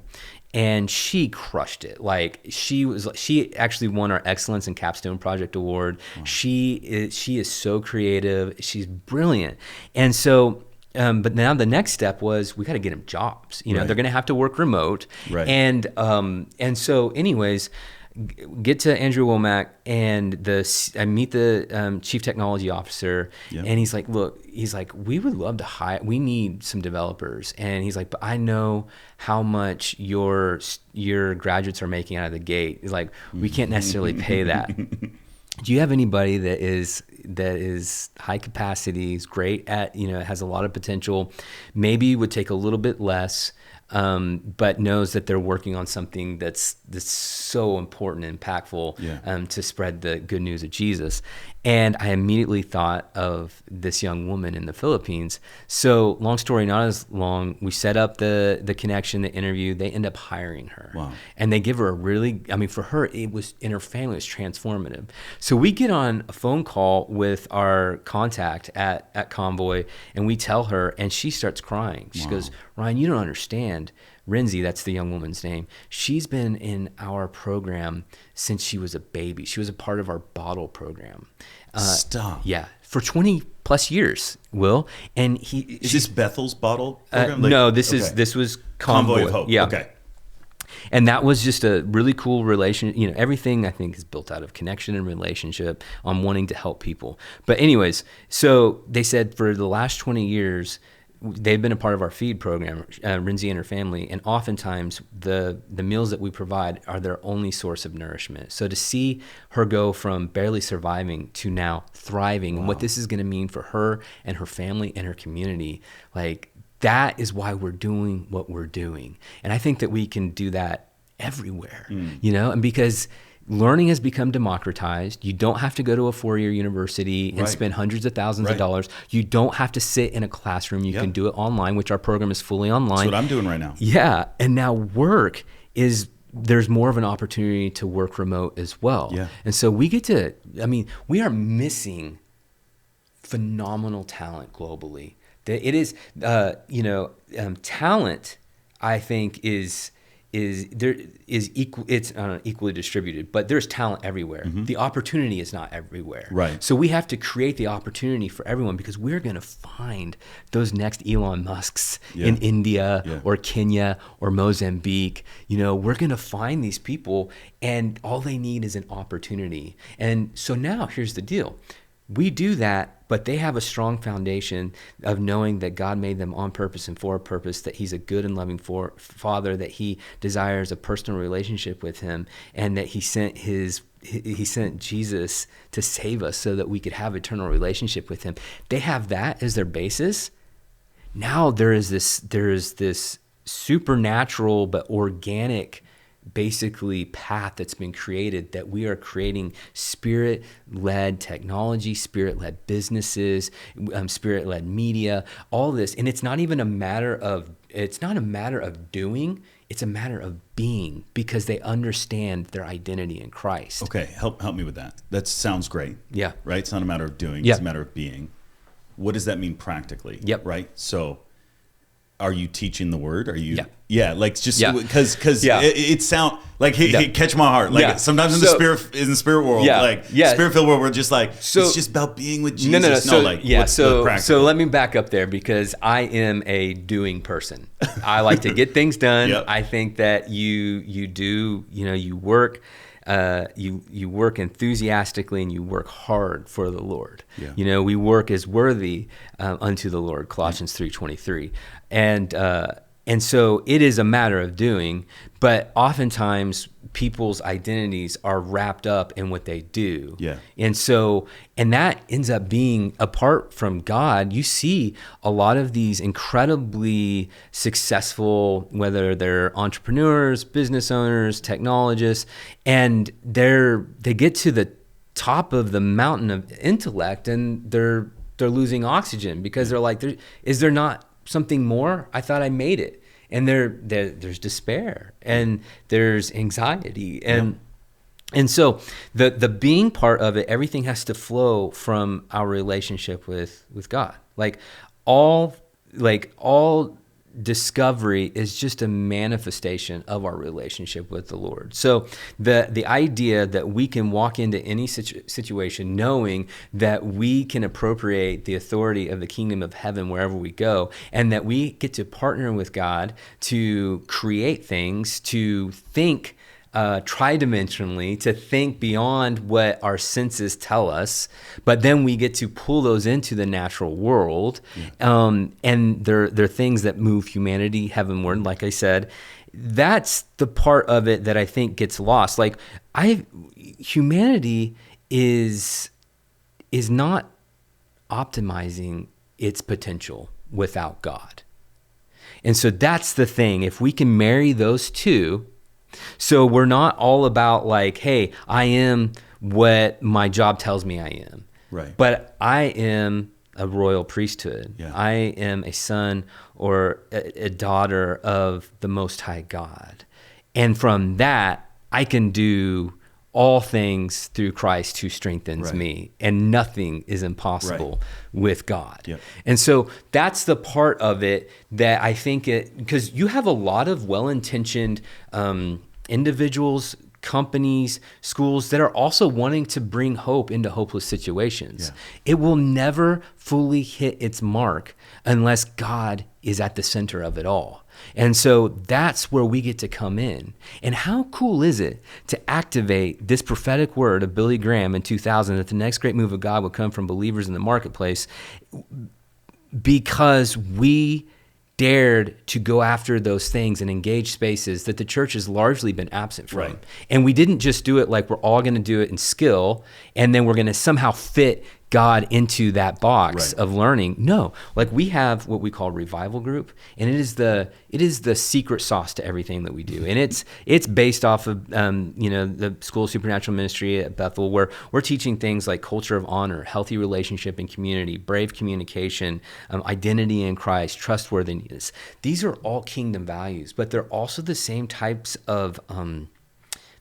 and she crushed it. Like she actually won our Excellence in Capstone Project Award. Wow. She is so creative. She's brilliant. And so but now the next step was we got to get them jobs. They're going to have to work remote. Right. And so anyways, get to Andrew Womack, and I meet the chief technology officer, and he's like, we would love to hire, we need some developers. And he's like, but I know how much your graduates are making out of the gate. He's like, we can't necessarily pay that. Do you have anybody that is high capacity, is great at, has a lot of potential, maybe would take a little bit less, but knows that they're working on something that's so important and impactful to spread the good news of Jesus? And I immediately thought of this young woman in the Philippines. So long story not as long, we set up the connection, the interview. They end up hiring her. Wow. And they give her for her, it was, in her family, it was transformative. So we get on a phone call with our contact at Convoy, and we tell her, and she starts crying. She goes, Ryan, you don't understand. Renzi, that's the young woman's name. She's been in our program since she was a baby. She was a part of our bottle program. Stop. Yeah, for 20 plus years, Will. And is this Bethel's bottle program? No, this was Convoy of Hope. Yeah. Okay. And that was just a really cool relation. Everything I think is built out of connection and relationship on wanting to help people. But anyways, so they said for the last 20 years, they've been a part of our feed program, Renzi and her family, and oftentimes the meals that we provide are their only source of nourishment. So to see her go from barely surviving to now thriving, and what this is going to mean for her and her family and her community, that is why we're doing what we're doing. And I think that we can do that everywhere, and because learning has become democratized. You don't have to go to a 4-year university and spend hundreds of thousands of dollars. You don't have to sit in a classroom. You can do it online, which our program is fully online. That's what I'm doing right now. Yeah. And now there's more of an opportunity to work remote as well. Yeah. And so we we are missing phenomenal talent globally. It is, talent, I think, is equal. It's equally distributed, but there's talent everywhere. Mm-hmm. The opportunity is not everywhere. Right. So we have to create the opportunity for everyone, because we're going to find those next Elon Musks in India or Kenya or Mozambique. We're going to find these people, and all they need is an opportunity. And so now here's the deal. We do that, but they have a strong foundation of knowing that God made them on purpose and for a purpose, that he's a good and loving Father, that he desires a personal relationship with him, and that he sent Jesus to save us so that we could have eternal relationship with him. They have that as their basis. Now there is this supernatural but organic basically path that's been created, that we are creating spirit-led technology, spirit-led businesses, spirit-led media, all this. And it's not a matter of doing, it's a matter of being, because they understand their identity in Christ. Okay, help me with that. That sounds great. Yeah. Right? It's not a matter of doing, Yeah. It's a matter of being. What does that mean practically? Yep. Right? So are you teaching the word? Are you? Yeah. Yeah, like just Yeah. because Yeah. it sound like hey, Yeah. hey, catch my heart. Like Yeah. sometimes in So- the spirit world, Yeah. like Yeah. spirit-filled world, we're just like So- it's just about being with Jesus. No. So practical? let me back up there, because I am a doing person. I like to get things done. Yep. I think that you do, you work. You work enthusiastically and you work hard for the Lord. Yeah. We work as worthy unto the Lord, Colossians 3:23, and so it is a matter of doing. But oftentimes people's identities are wrapped up in what they do. Yeah. And that ends up being, apart from God, you see a lot of these incredibly successful, whether they're entrepreneurs, business owners, technologists, and they get to the top of the mountain of intellect, and they're losing oxygen, because they're like, is there not something more? I thought I made it. And there's despair, and there's anxiety, and so the being part of it, everything has to flow from our relationship with God. Like all discovery is just a manifestation of our relationship with the Lord. So the idea that we can walk into any situation knowing that we can appropriate the authority of the kingdom of heaven wherever we go, and that we get to partner with God to create things, to think tridimensionally, to think beyond what our senses tell us, but then we get to pull those into the natural world. And they're things that move humanity heavenward. Like I said, that's the part of it that I think gets lost. Like humanity is not optimizing its potential without God. And so that's the thing. If we can marry those two, so we're not all about like, hey, I am what my job tells me I am. Right. But I am a royal priesthood. Yeah. I am a son or a daughter of the Most High God. And from that, I can do all things through Christ who strengthens me. And nothing is impossible with God. Yep. And so that's the part of it that I think because you have a lot of well-intentioned individuals, companies, schools that are also wanting to bring hope into hopeless situations. Yeah. It will never fully hit its mark unless God is at the center of it all. And so that's where we get to come in. And how cool is it to activate this prophetic word of Billy Graham in 2000 that the next great move of God will come from believers in the marketplace, because we dared to go after those things and engage spaces that the church has largely been absent from. Right. And we didn't just do it like we're all going to do it in skill, and then we're going to somehow fit God into that box of learning. No, like we have what we call revival group, and it is the secret sauce to everything that we do. And it's based off of the School of Supernatural Ministry at Bethel, where we're teaching things like culture of honor, healthy relationship and community, brave communication, identity in Christ, trustworthiness. These are all kingdom values, but they're also the same types of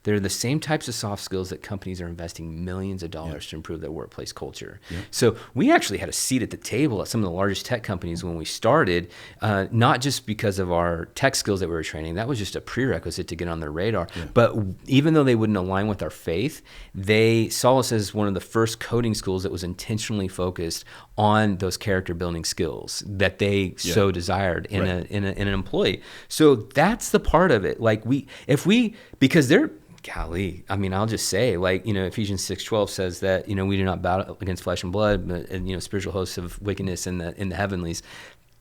they're the same types of soft skills that companies are investing millions of dollars to improve their workplace culture. Yeah. So we actually had a seat at the table at some of the largest tech companies when we started, not just because of our tech skills that we were training. That was just a prerequisite to get on their radar. Yeah. But even though they wouldn't align with our faith, they saw us as one of the first coding schools that was intentionally focused on those character building skills that they so desired in an employee. So that's the part of it. Like because golly, I mean, I'll just say, like, Ephesians 6:12 says that, we do not battle against flesh and blood, but, spiritual hosts of wickedness in the heavenlies.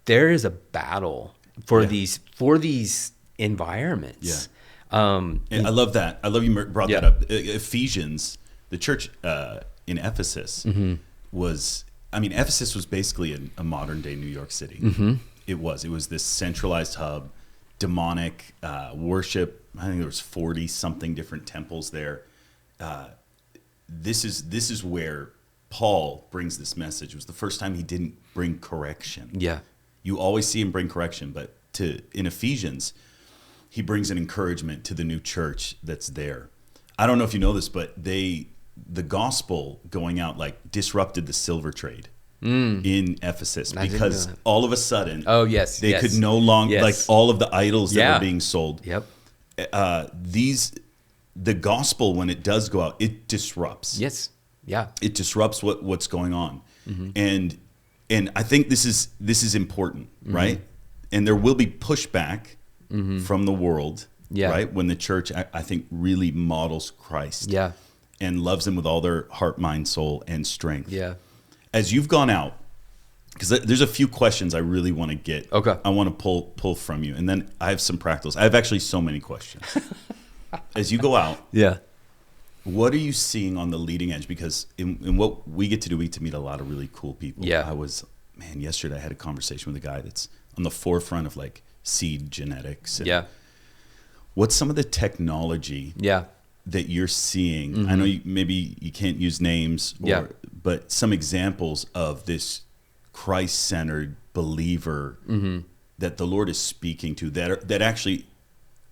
There is a battle for these environments. And I love that. I love you brought that up. Ephesians, the church in Ephesus was, Ephesus was basically a modern day New York City. It was this centralized hub, demonic worship. I think there was 40 something different temples there. This is where Paul brings this message. It was the first time he didn't bring correction. Yeah. You always see him bring correction, but in Ephesians, he brings an encouragement to the new church that's there. I don't know if you know this, but the gospel going out like disrupted the silver trade in Ephesus, because all of a sudden, they could no longer, like all of the idols that were being sold. Yep. The gospel, when it does go out, it disrupts. Yes. Yeah. It disrupts what's going on. And I think this is important, right? And there will be pushback from the world, right? When the church, I think, really models Christ and loves him with all their heart, mind, soul, and strength. Yeah. As you've gone out, because there's a few questions I really want to get. Okay. I want to pull from you. And then I have some practicals. I have actually so many questions. As you go out, what are you seeing on the leading edge? Because in what we get to do, we get to meet a lot of really cool people. Yeah. Yesterday I had a conversation with a guy that's on the forefront of like seed genetics. And what's some of the technology that you're seeing? I know maybe you can't use names, but some examples of this Christ-centered believer that the Lord is speaking to that actually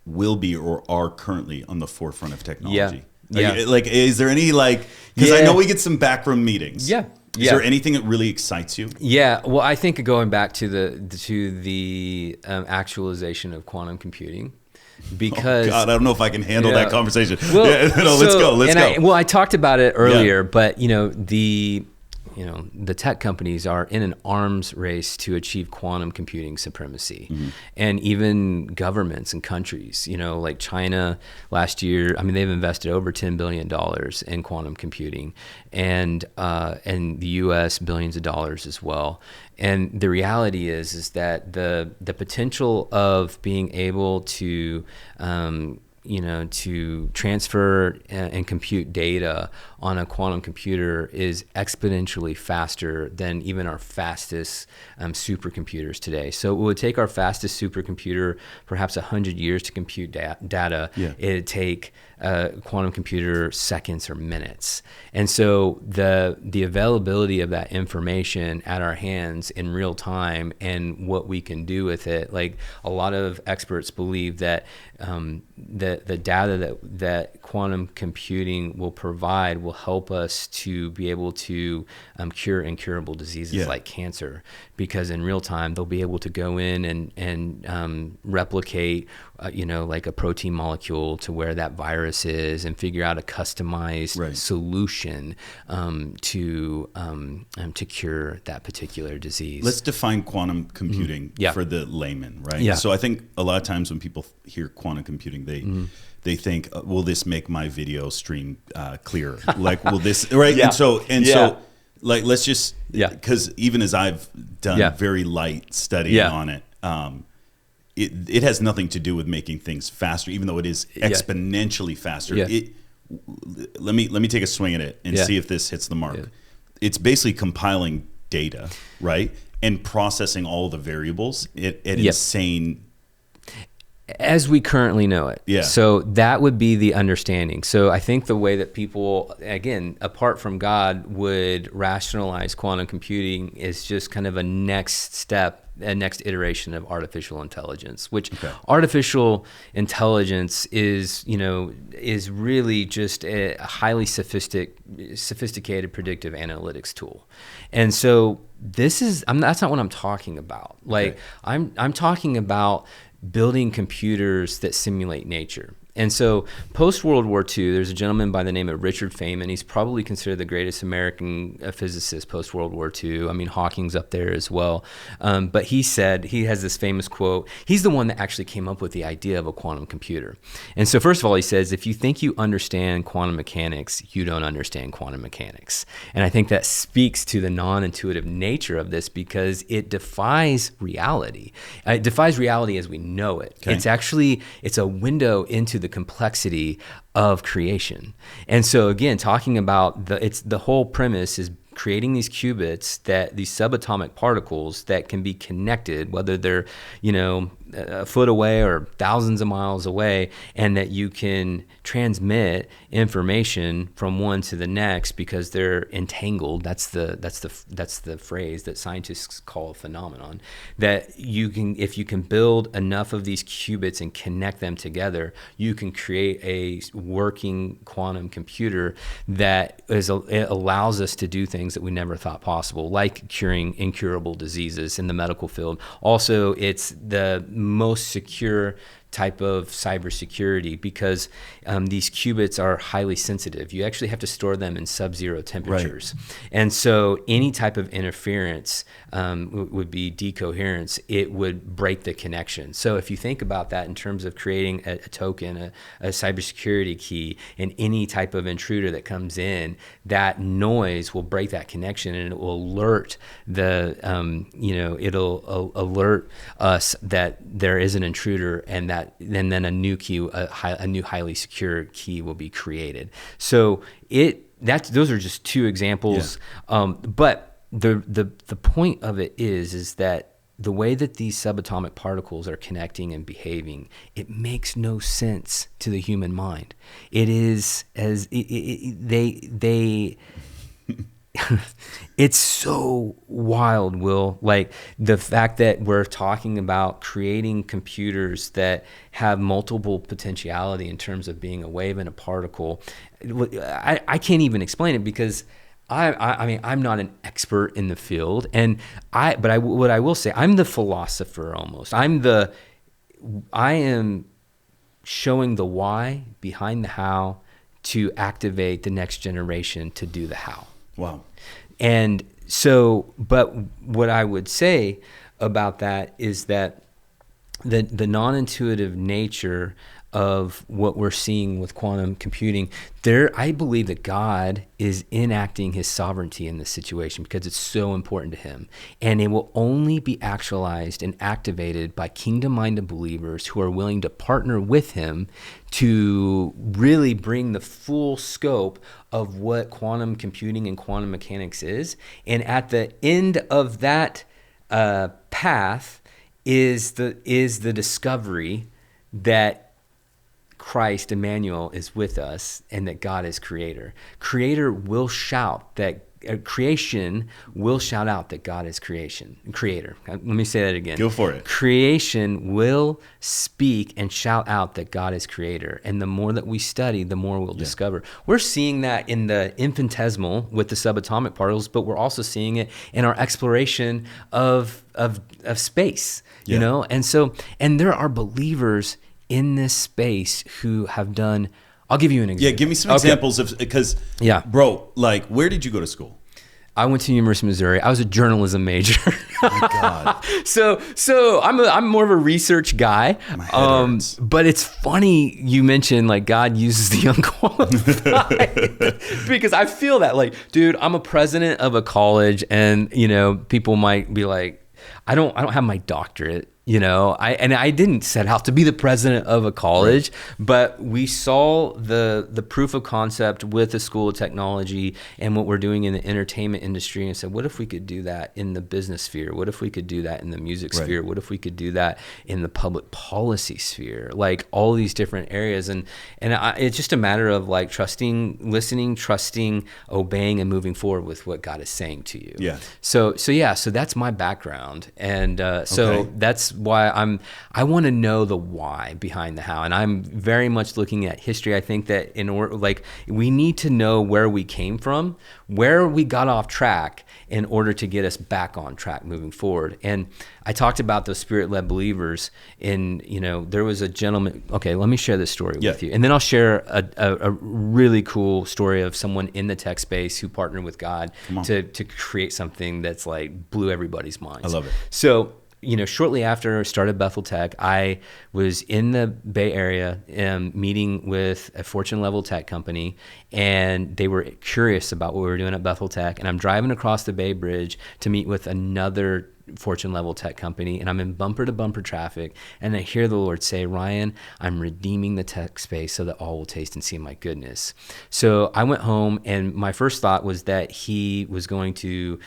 will be or are currently on the forefront of technology. Like, is there any, like, because I know we get some backroom meetings. Is there anything that really excites you? Yeah. Well, I think going back to the actualization of quantum computing, because I don't know if I can handle that conversation. Well, let's go. I talked about it earlier, but the tech companies are in an arms race to achieve quantum computing supremacy. And even governments and countries, like China last year, they've invested over $10 billion in quantum computing, and the US billions of dollars as well. And the reality is that the potential of being able to to transfer and compute data on a quantum computer is exponentially faster than even our fastest supercomputers today. So it would take our fastest supercomputer perhaps 100 years to compute data. It'd take a quantum computer seconds or minutes. And so the availability of that information at our hands in real time and what we can do with it, like a lot of experts believe that the data that quantum computing will provide will help us to be able to cure incurable diseases like cancer, because in real time they'll be able to go in and replicate like a protein molecule to where that virus is and figure out a customized solution to cure that particular disease. Let's define quantum computing for the layman, right? Yeah. So I think a lot of times when people hear quantum computing, they think, will this make my video stream clearer? Like, will this, right? And so like, let's just, because even as I've done very light study on it, it has nothing to do with making things faster, even though it is exponentially faster. Let me take a swing at it and see if this hits the mark. It's basically compiling data, right? And processing all the variables at insane, as we currently know it. Yeah. So that would be the understanding. So I think the way that people, again, apart from God, would rationalize quantum computing is just kind of a next step, a next iteration of artificial intelligence, which artificial intelligence is really just a highly sophisticated predictive analytics tool. And so that's not what I'm talking about. Like I'm talking about building computers that simulate nature. And so post World War II, there's a gentleman by the name of Richard Feynman. He's probably considered the greatest American physicist post World War II. I mean, Hawking's up there as well. But he said, he has this famous quote. He's the one that actually came up with the idea of a quantum computer. And so first of all, he says, if you think you understand quantum mechanics, you don't understand quantum mechanics. And I think that speaks to the non-intuitive nature of this, because it defies reality. It defies reality as we know it. Okay. It's a window into the complexity of creation. And so again, talking about the whole premise is creating these qubits, these subatomic particles that can be connected, whether they're, a foot away or thousands of miles away, and that you can transmit information from one to the next because they're entangled. That's the phrase that scientists call a phenomenon. That if you can build enough of these qubits and connect them together, you can create a working quantum computer that it allows us to do things that we never thought possible, like curing incurable diseases in the medical field. Also, it's the most secure type of cybersecurity, because these qubits are highly sensitive. You actually have to store them in sub-zero temperatures. Right. And so any type of interference would be decoherence. It would break the connection. So if you think about that in terms of creating a token, a cybersecurity key, and any type of intruder that comes in, that noise will break that connection, and it will alert it'll alert us that there is an intruder, and then a new key, a new highly secure key will be created. So those are just two examples. Yeah. But the point of it is that the way that these subatomic particles are connecting and behaving, it makes no sense to the human mind. It is it's so wild, Will. Like the fact that we're talking about creating computers that have multiple potentiality in terms of being a wave and a particle. I can't even explain it, because I mean, I'm not an expert in the field, what I will say, I'm the philosopher almost. I am showing the why behind the how to activate the next generation to do the how. Wow. And so, but what I would say about that is that the non-intuitive nature of what we're seeing with quantum computing, I believe that God is enacting his sovereignty in this situation because it's so important to him. And it will only be actualized and activated by kingdom-minded believers who are willing to partner with him to really bring the full scope of what quantum computing and quantum mechanics is. And at the end of that path is the discovery that Christ, Emmanuel, is with us, and that God is creator. Creation will shout out that God is creator. Let me say that again. Go for it. Creation will speak and shout out that God is creator. And the more that we study, the more we'll discover. We're seeing that in the infinitesimal with the subatomic particles, but we're also seeing it in our exploration of space, you know? And there are believers in this space who have done, I'll give you an example. Yeah, give me some examples because, bro, like, where did you go to school? I went to University of Missouri. I was a journalism major. Oh my God. So I'm more of a research guy. My head hurts. But it's funny you mentioned like God uses the unqualified because I feel that like, dude, I'm a president of a college, and people might be like, I don't have my doctorate. I didn't set out to be the president of a college, but we saw the proof of concept with the School of Technology and what we're doing in the entertainment industry, and said, what if we could do that in the business sphere? What if we could do that in the music sphere? What if we could do that in the public policy sphere? Like all these different areas, and it's just a matter of like listening, trusting, obeying, and moving forward with what God is saying to you. Yeah. So that's my background, and that's why I want to know the why behind the how, and I'm very much looking at history. I think that we need to know where we came from, where we got off track, in order to get us back on track moving forward. And I talked about those spirit-led believers. And there was a gentleman. Okay, let me share this story with you, and then I'll share a really cool story of someone in the tech space who partnered with God to create something that's like blew everybody's minds. I love it. So, shortly after I started Bethel Tech, I was in the Bay Area meeting with a Fortune level tech company, and they were curious about what we were doing at Bethel Tech. And I'm driving across the Bay Bridge to meet with another Fortune level tech company, and I'm in bumper to bumper traffic, and I hear the Lord say, Ryan, I'm redeeming the tech space so that all will taste and see my goodness. So I went home, and my first thought was that he was going to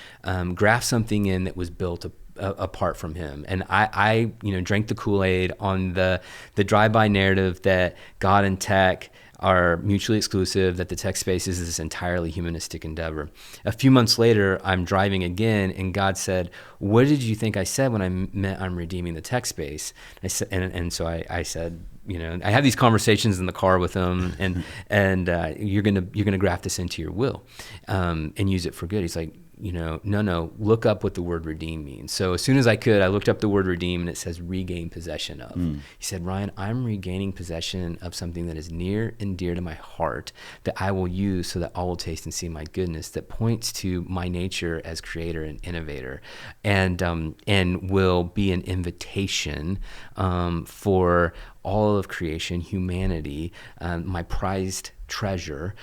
graft something in that was built apart from him. And I drank the Kool-Aid on the drive-by narrative that God and tech are mutually exclusive, that the tech space is this entirely humanistic endeavor. A few months later, I'm driving again, and God said, what did you think I said when I meant I'm redeeming the tech space? I said, and so I said, I have these conversations in the car with him, and you're gonna graft this into your will and use it for good. He's like, no, look up what the word redeem means. So as soon as I could, I looked up the word redeem, and it says regain possession of. He said, Ryan, I'm regaining possession of something that is near and dear to my heart that I will use so that all will taste and see my goodness, that points to my nature as creator and innovator, and will be an invitation for all of creation, humanity, my prized treasure,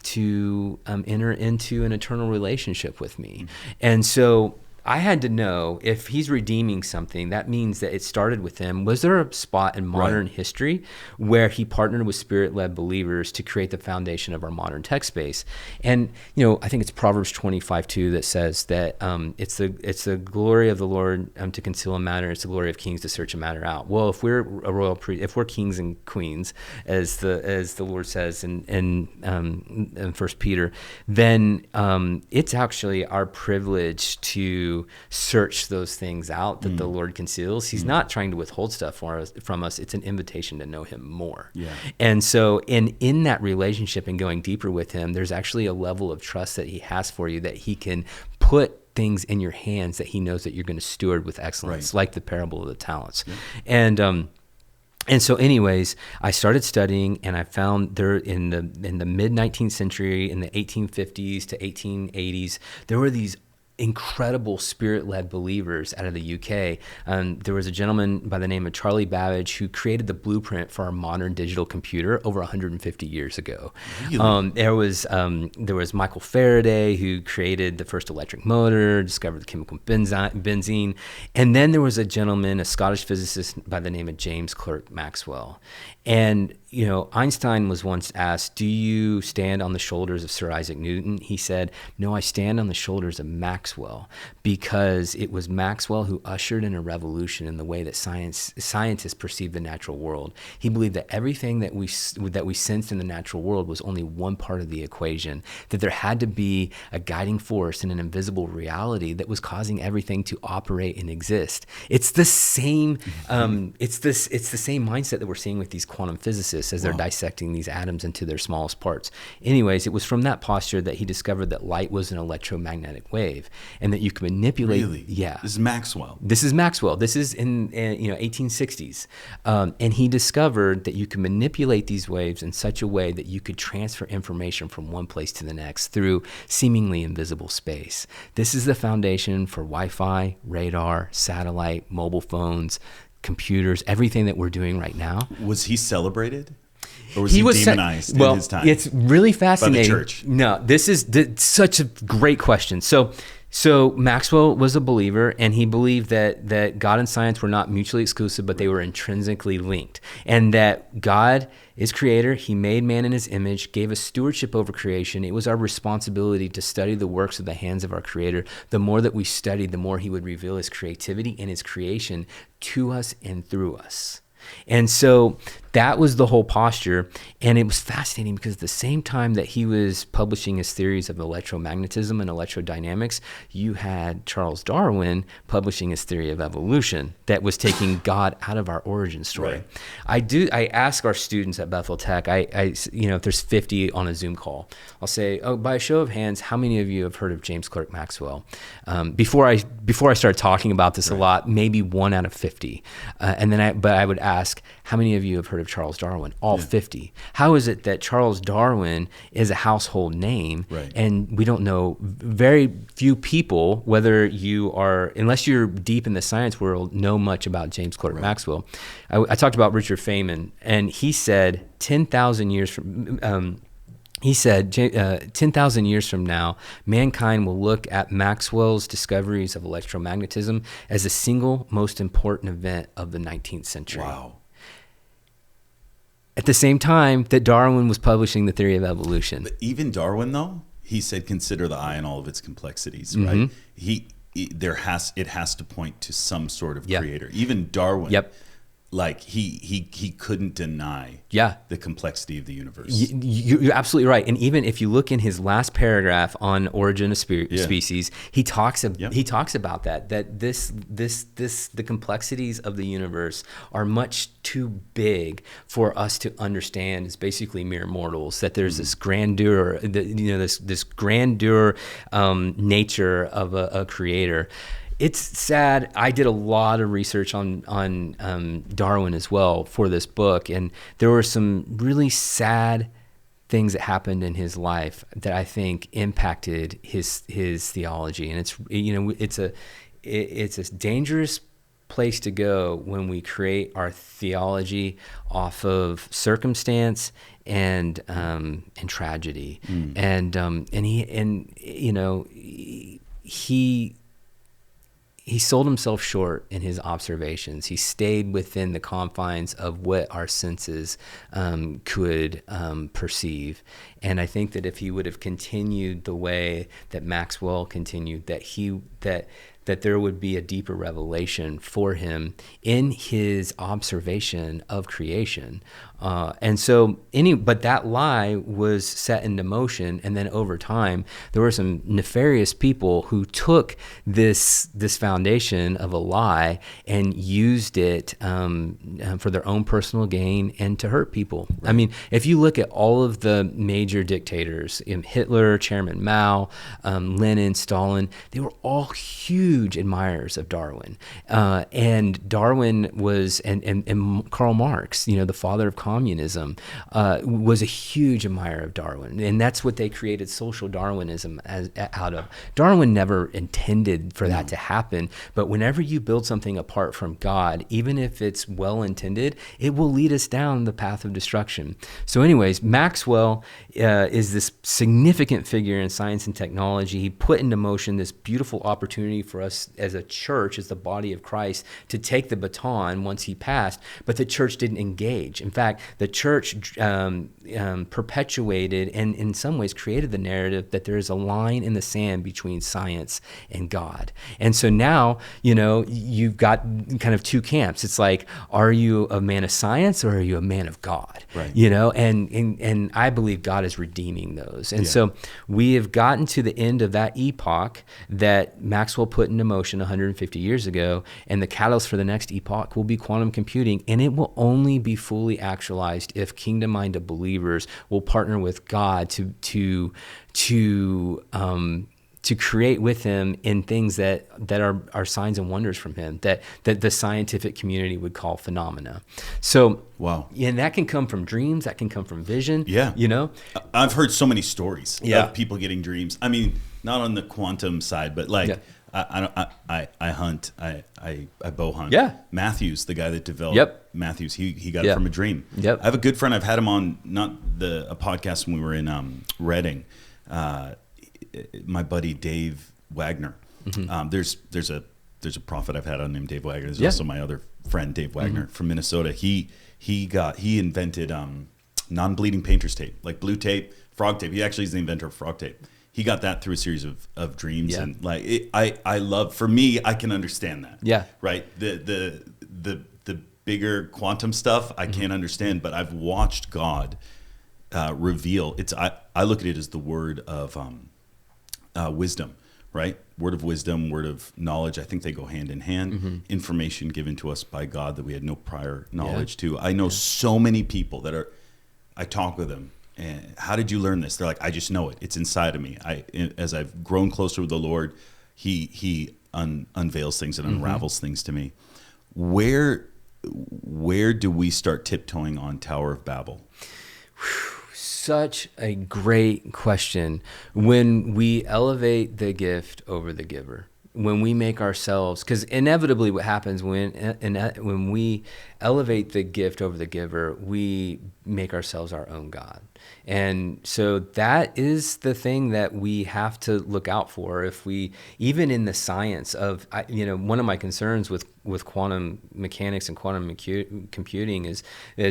to enter into an eternal relationship with me. And so I had to know, if he's redeeming something, that means that it started with him. Was there a spot in modern history where he partnered with spirit-led believers to create the foundation of our modern tech space? And I think it's Proverbs 25:2 that says that it's the glory of the Lord to conceal a matter. It's the glory of kings to search a matter out. Well, if we're a royal if we're kings and queens, as the Lord says in 1 Peter, then it's actually our privilege to search those things out that the Lord conceals. He's not trying to withhold stuff from us. It's an invitation to know him more. Yeah. And so in that relationship and going deeper with him, there's actually a level of trust that he has for you, that he can put things in your hands that he knows that you're going to steward with excellence, like the parable of the talents. Yeah. And so anyways, I started studying, and I found there in the mid 19th century, in the 1850s to 1880s, there were these incredible spirit-led believers out of the UK. There was a gentleman by the name of Charlie Babbage who created the blueprint for our modern digital computer over 150 years ago. Really? There was Michael Faraday, who created the first electric motor, discovered the chemical benzene, and then there was a gentleman, a Scottish physicist by the name of James Clerk Maxwell. And Einstein was once asked, do you stand on the shoulders of Sir Isaac Newton? He said, no, I stand on the shoulders of Maxwell, because it was Maxwell who ushered in a revolution in the way that scientists perceive the natural world. He believed that everything that we sensed in the natural world was only one part of the equation, that there had to be a guiding force in an invisible reality that was causing everything to operate and exist. It's the same it's the same mindset that we're seeing with these quantum physicists as they're dissecting these atoms into their smallest parts. Anyways, it was from that posture that he discovered that light was an electromagnetic wave, and that you could manipulate. Really? Yeah. This is Maxwell. This is in 1860s, and he discovered that you could manipulate these waves in such a way that you could transfer information from one place to the next through seemingly invisible space. This is the foundation for Wi-Fi, radar, satellite, mobile phones, computers, everything that we're doing right now. Was he celebrated? Or was he demonized in his time? It's really fascinating. By the church? No, this is such a great question. So Maxwell was a believer, and he believed that God and science were not mutually exclusive, but they were intrinsically linked, and that God is creator. He made man in his image, gave us stewardship over creation. It was our responsibility to study the works of the hands of our creator. The more that we studied, the more he would reveal his creativity and his creation to us and through us. And so that was the whole posture. And it was fascinating because at the same time that he was publishing his theories of electromagnetism and electrodynamics, you had Charles Darwin publishing his theory of evolution that was taking God out of our origin story. Right. I ask our students at Bethel Tech, if there's 50 on a Zoom call, I'll say, by a show of hands, how many of you have heard of James Clerk Maxwell? Before I started talking about this a lot, maybe 1 out of 50. But I would ask, how many of you have heard of Charles Darwin? All 50. How is it that Charles Darwin is a household name, and we don't know, very few people, whether you are, unless you're deep in the science world, know much about James Clerk Maxwell. I talked about Richard Feynman, and he said 10,000 years from... 10,000 years from now, mankind will look at Maxwell's discoveries of electromagnetism as the single most important event of the 19th century. Wow. At the same time that Darwin was publishing the theory of evolution. But even Darwin, though, he said, consider the eye and all of its complexities, right? It has to point to some sort of creator. Even Darwin. Like he couldn't deny the complexity of the universe. You're absolutely right. And even if you look in his last paragraph on origin of species, he talks about that the complexities of the universe are much too big for us to understand as basically mere mortals. That there's this grandeur, this grandeur nature of a creator. It's sad. I did a lot of research on Darwin as well for this book, and there were some really sad things that happened in his life that I think impacted his theology. And it's a dangerous place to go when we create our theology off of circumstance and tragedy. He sold himself short in his observations. He stayed within the confines of what our senses could perceive. And I think that if he would have continued the way that Maxwell continued, that there would be a deeper revelation for him in his observation of creation. But that lie was set into motion, and then over time, there were some nefarious people who took this foundation of a lie and used it for their own personal gain and to hurt people. Right. I mean, if you look at all of the major dictators, Hitler, Chairman Mao, Lenin, Stalin, they were all huge admirers of Darwin. And Darwin was, and Karl Marx, the father of communism, was a huge admirer of Darwin. And that's what they created social Darwinism out of. Darwin never intended for that to happen, but whenever you build something apart from God, even if it's well-intended, it will lead us down the path of destruction. So anyways, Maxwell is this significant figure in science and technology. He put into motion this beautiful opportunity for us as a church, as the body of Christ, to take the baton once he passed, but the church didn't engage. In fact, the church perpetuated and in some ways created the narrative that there is a line in the sand between science and God. And so now, you've got kind of two camps. It's like, are you a man of science or are you a man of God? Right. And I believe God is redeeming those. And so we have gotten to the end of that epoch that Maxwell put into motion 150 years ago, and the catalyst for the next epoch will be quantum computing, and it will only be fully actualized if kingdom-minded believers will partner with God to create with him in things that are signs and wonders from him, that the scientific community would call phenomena. So, wow. And that can come from dreams, that can come from vision. Yeah. I've heard so many stories of people getting dreams. I mean, not on the quantum side, but like, I hunt, I bow hunt. Yeah. Matthews, the guy that developed Matthews, he got it from a dream. Yep. I have a good friend, I've had him on, not a podcast when we were in Reading, my buddy Dave Wagner. Mm-hmm. There's a prophet I've had on named Dave Wagner. There's also my other friend Dave Wagner from Minnesota. He invented non-bleeding painter's tape, like blue tape, frog tape. He actually is the inventor of frog tape. He got that through a series of dreams, and like I love. For me, I can understand that. Yeah. Right. The bigger quantum stuff I can't understand, but I've watched God reveal. I look at it as the word of wisdom, right? Word of wisdom, word of knowledge. I think they go hand in hand. Information given to us by God that we had no prior knowledge to. I know so many people that I talk with them, and how did you learn this? They're like, I just know it. It's inside of me. As I've grown closer with the Lord, He unveils things and unravels things to me. Where do we start tiptoeing on Tower of Babel? Such a great question. When we elevate the gift over the giver, when we make ourselves, because inevitably what happens when we elevate the gift over the giver, we make ourselves our own God. And so that is the thing that we have to look out for. If we, even in the science of, one of my concerns with quantum mechanics and quantum computing is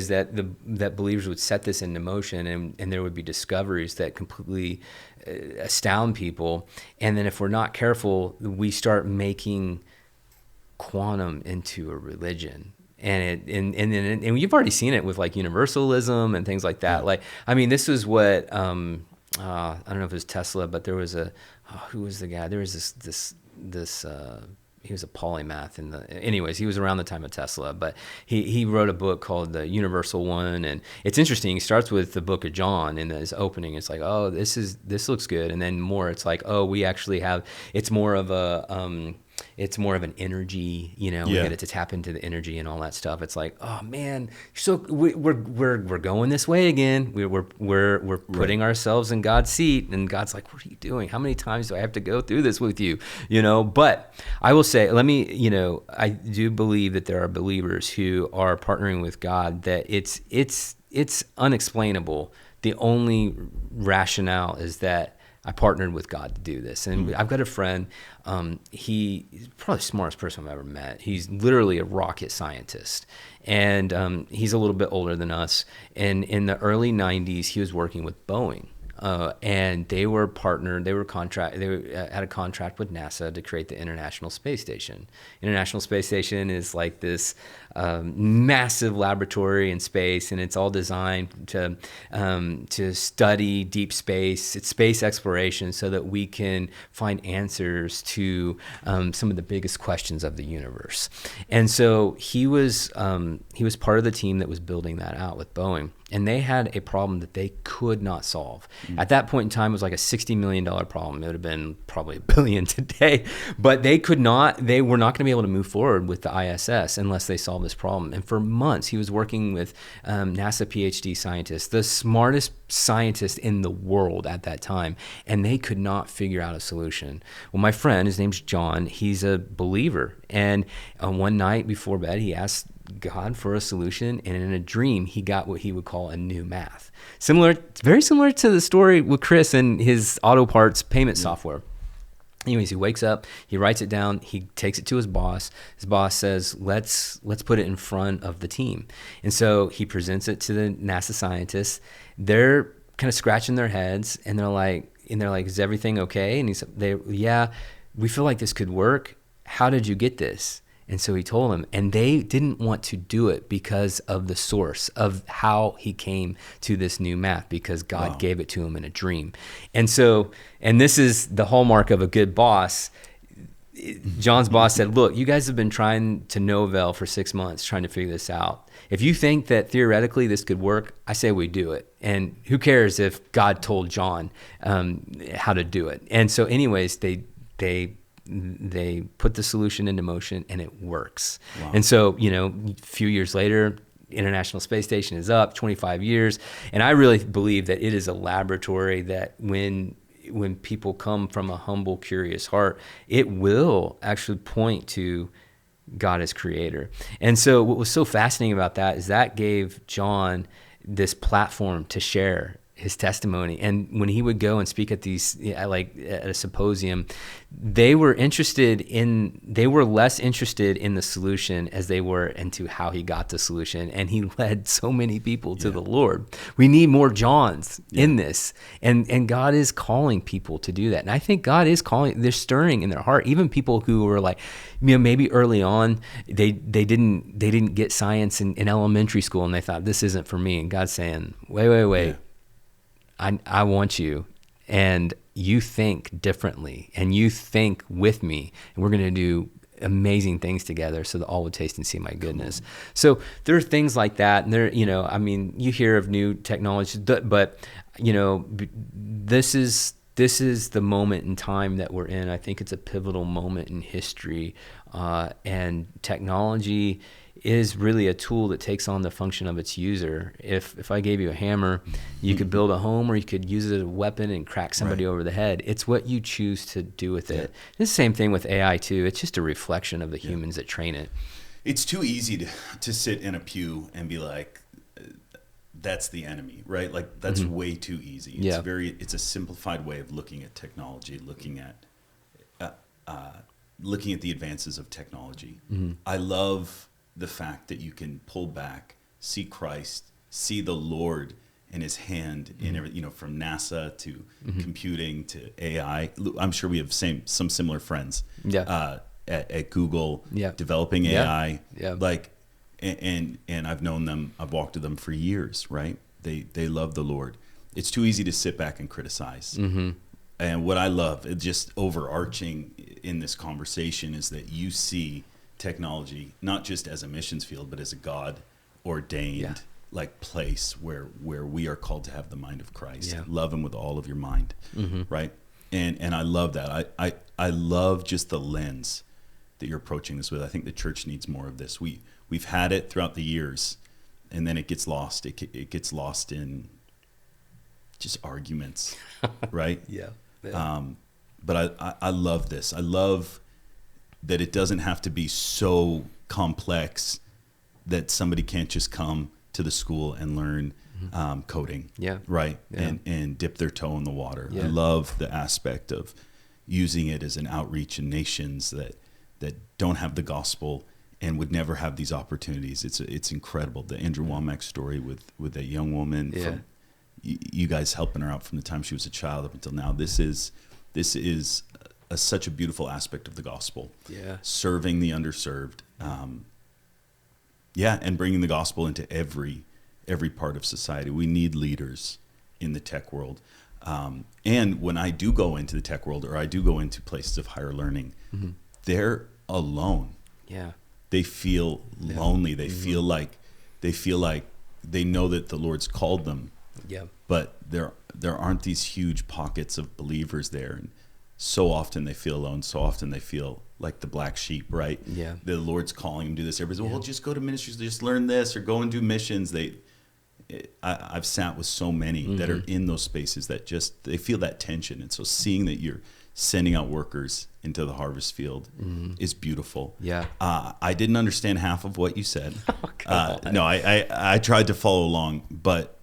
that that believers would set this into motion, and there would be discoveries that completely astound people. And then if we're not careful, we start making quantum into a religion. And you've already seen it with like universalism and things like that. Like, I mean, this was what I don't know if it was Tesla, but there was who was the guy? There was this he was a polymath anyways, he was around the time of Tesla, but he wrote a book called The Universal One, and it's interesting. He starts with the book of John in his opening. It's like, oh, this looks good, and then more, it's like, oh, we actually have, it's more of an energy, we get to tap into the energy and all that stuff. It's like, oh man, so we're going this way again. We're putting ourselves in God's seat, and God's like, what are you doing? How many times do I have to go through this with you? But I will say, I do believe that there are believers who are partnering with God, that it's unexplainable. The only rationale is that I partnered with God to do this. And I've got a friend, he's probably the smartest person I've ever met. He's literally a rocket scientist. And he's a little bit older than us. And in the early 90s, he was working with Boeing. And they were partnered. They had a contract with NASA to create the International Space Station. International Space Station is like this massive laboratory in space, and it's all designed to study deep space. It's space exploration, so that we can find answers to some of the biggest questions of the universe. And so he was part of the team that was building that out with Boeing. And they had a problem that they could not solve. At that point in time, it was like a $60 million problem. It would have been probably $1 billion today. But they were not going to be able to move forward with the ISS unless they solved this problem. And for months, he was working with NASA PhD scientists, the smartest scientists in the world at that time. And they could not figure out a solution. Well, my friend, his name's John, he's a believer. And one night before bed, he asked God for a solution, and in a dream he got what he would call a new math. Very similar to the story with Chris and his auto parts payment software. Anyways, he wakes up, he writes it down, he takes it to his boss. His boss says, let's put it in front of the team. And so he presents it to the NASA scientists. They're kind of scratching their heads, and they're like, is everything okay? And he said, yeah, we feel like this could work. How did you get this? And so he told them, and they didn't want to do it because of the source of how he came to this new math, because God gave it to him in a dream. And so, and this is the hallmark of a good boss. John's boss said, look, you guys have been trying to Novell for 6 months, trying to figure this out. If you think that theoretically this could work, I say we do it. And who cares if God told John how to do it? And so anyways, they put the solution into motion, and it works. Wow. And so, a few years later, International Space Station is up, 25 years. And I really believe that it is a laboratory that when people come from a humble, curious heart, it will actually point to God as creator. And so what was so fascinating about that is that gave John this platform to share his testimony. And when he would go and speak at these, like at a symposium, they were less interested in the solution as they were into how he got the solution. And he led so many people to the Lord. We need more Johns in this. And God is calling people to do that. And I think God is calling, they're stirring in their heart. Even people who were like, maybe early on, they didn't get science in elementary school and they thought, this isn't for me. And God's saying, wait. Yeah. I want you, and you think differently, and you think with me, and we're going to do amazing things together so that all would taste and see my goodness. So there are things like that, and you hear of new technology, but this is the moment in time that we're in. I think it's a pivotal moment in history, and technology is really a tool that takes on the function of its user. If I gave you a hammer, you could build a home, or you could use it as a weapon and crack somebody over the head. It's what you choose to do with it. It's the same thing with AI too. It's just a reflection of the humans that train it. It's too easy to sit in a pew and be like, that's the enemy, right? Like that's way too easy. It's a simplified way of looking at technology, looking at the advances of technology. I love the fact that you can pull back, see Christ, see the Lord and his hand in every, from NASA to computing to AI. I'm sure we have some similar friends at Google developing AI. Like, and I've known them, I've walked with them for years, right? They love the Lord. It's too easy to sit back and criticize. And what I love, just overarching in this conversation, is that you see technology not just as a missions field, but as a God ordained like place where we are called to have the mind of Christ. Love him with all of your mind, right? And I love that. I love just the lens that you're approaching this with. I think the church needs more of this. We've had it throughout the years, and then it gets lost. It gets lost in just arguments, right? But I love this. I love that it doesn't have to be so complex that somebody can't just come to the school and learn coding, right? And dip their toe in the water. I love the aspect of using it as an outreach in nations that don't have the gospel and would never have these opportunities. It's incredible. The Andrew Womack story with that young woman, from you guys helping her out from the time she was a child up until now. This is such a beautiful aspect of the gospel. Serving the underserved. And bringing the gospel into every part of society. We need leaders in the tech world. And when I do go into the tech world, or I do go into places of higher learning, they're alone. They feel lonely. They feel like they know that the Lord's called them. But there aren't these huge pockets of believers there. And so often they feel alone. So often they feel like the black sheep, right? The Lord's calling them to do this. Everybody's, well, just go to ministries, just learn this, or go and do missions. I've sat with so many that are in those spaces that just, they feel that tension. And so seeing that you're sending out workers into the harvest field is beautiful. I didn't understand half of what you said. No, I tried to follow along, but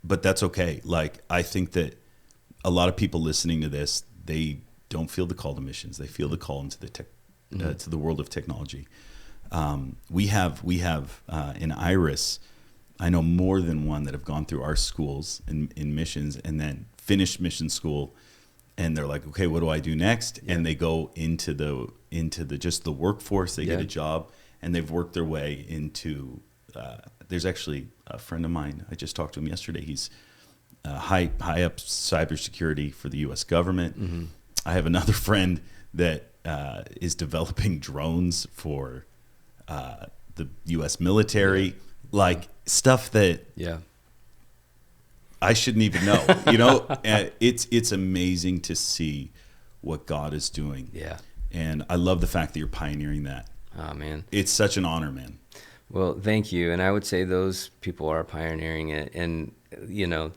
that's okay. Like, I think that a lot of people listening to this, they don't feel the call to missions. They feel the call into the to the world of technology. We have in Iris, I know more than one that have gone through our schools in missions and then finished mission school, and they're like, okay, what do I do next? And they go into the just the workforce. They get a job, and they've worked their way into. There's actually a friend of mine. I just talked to him yesterday. He's high up cybersecurity for the U.S. government. I have another friend that is developing drones for the U.S. military, like stuff that I shouldn't even know. It's amazing to see what God is doing. And I love the fact that you're pioneering that. Oh man, it's such an honor, man. Well, thank you. And I would say those people are pioneering it, and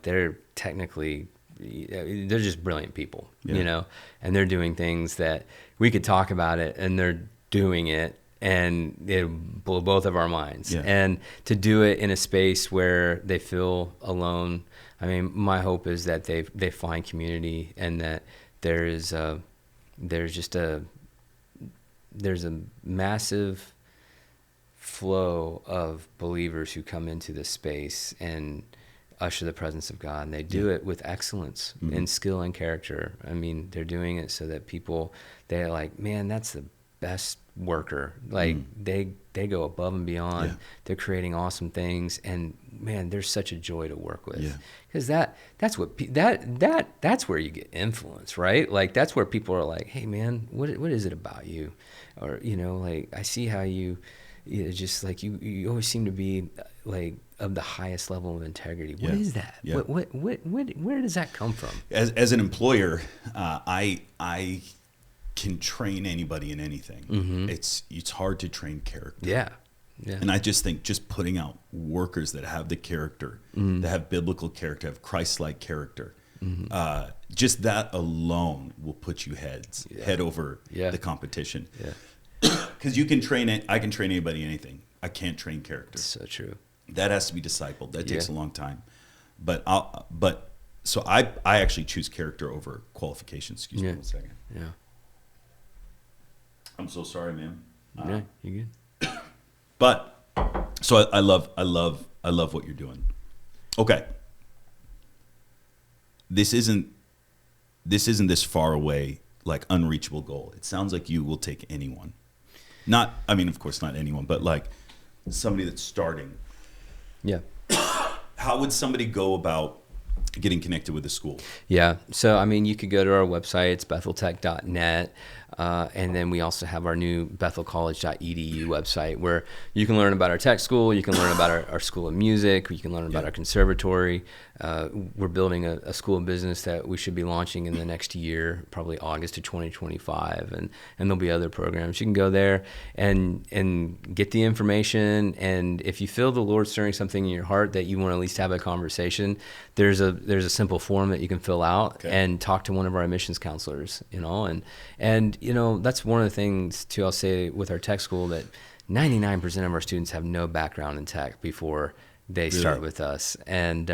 they're technically, they're just brilliant people, and they're doing things that we could talk about it, and they're doing it, and it blew both of our minds. Yeah. And to do it in a space where they feel alone, I mean, my hope is that they find community, and that there's a massive flow of believers who come into this space and usher the presence of God, and they do it with excellence and skill and character. I mean, they're doing it so that they're like, man, that's the best worker. Like they go above and beyond. Yeah. They're creating awesome things, and man, there's such a joy to work with. Yeah. Because that's where you get influence, right? Like that's where people are like, hey man, what is it about you? Or like I see how you just like you always seem to be like of the highest level of integrity. What is that? Yeah. Where does that come from? As an employer, I can train anybody in anything. It's hard to train character. Yeah. And I just think just putting out workers that have the character, that have biblical character, have Christ-like character, just that alone will put you head over the competition. Yeah. Because I can train anybody in anything. I can't train character. So true. That has to be discipled. That takes a long time. So I actually choose character over qualifications. Excuse me 1 second. Yeah. I'm so sorry, man. Yeah, you're good. But so I love what you're doing. Okay. This isn't this far away, like unreachable goal. It sounds like you will take anyone. Of course not anyone, but like somebody that's starting. Yeah. How would somebody go about getting connected with the school? Yeah. So, I mean, you could go to our website. It's betheltech.net. And then we also have our new bethelcollege.edu website where you can learn about our tech school. You can learn about our school of music. You can learn about our conservatory. We're building a school of business that we should be launching in the next year, probably August of 2025. And there'll be other programs. You can go there and get the information. And if you feel the Lord stirring something in your heart that you want to at least have a conversation, there's a simple form that you can fill out and talk to one of our admissions counselors, and that's one of the things too, I'll say with our tech school, that 99% of our students have no background in tech before they start with us. And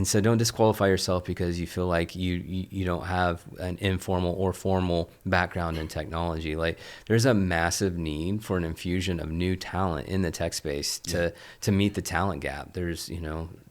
so don't disqualify yourself because you feel like you don't have an informal or formal background in technology. Like there's a massive need for an infusion of new talent in the tech space to meet the talent gap. There's,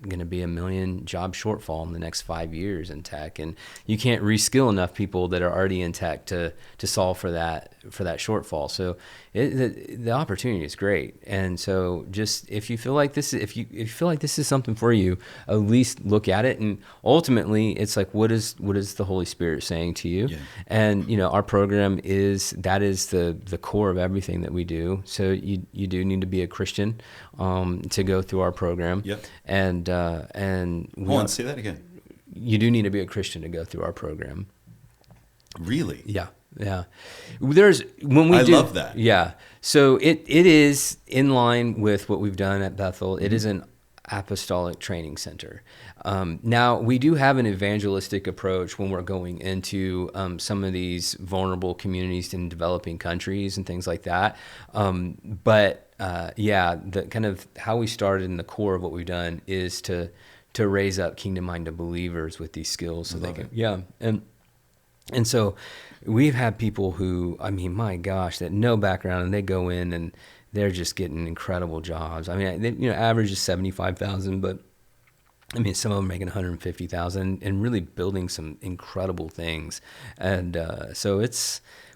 going to be 1 million job shortfall in the next 5 years in tech. And you can't reskill enough people that are already in tech to solve for that shortfall. So the opportunity is great. And so just if you feel like this is something for you, at least look at it. And ultimately it's like, what is the Holy Spirit saying to you? Yeah. And our program is the core of everything that we do. So you do need to be a Christian to go through our program. Yep. And hold on, say that again. You do need to be a Christian to go through our program. Really? Yeah. Yeah. I love that. Yeah. So it is in line with what we've done at Bethel. It is an apostolic training center. Now we do have an evangelistic approach when we're going into some of these vulnerable communities in developing countries and things like that. But the kind of how we started in the core of what we've done is to raise up kingdom-minded believers with these skills so they can, and so we've had people who, my gosh, that no background, and they go in and they're just getting incredible jobs. Average is $75,000, but some of them making $150,000 and really building some incredible things. And so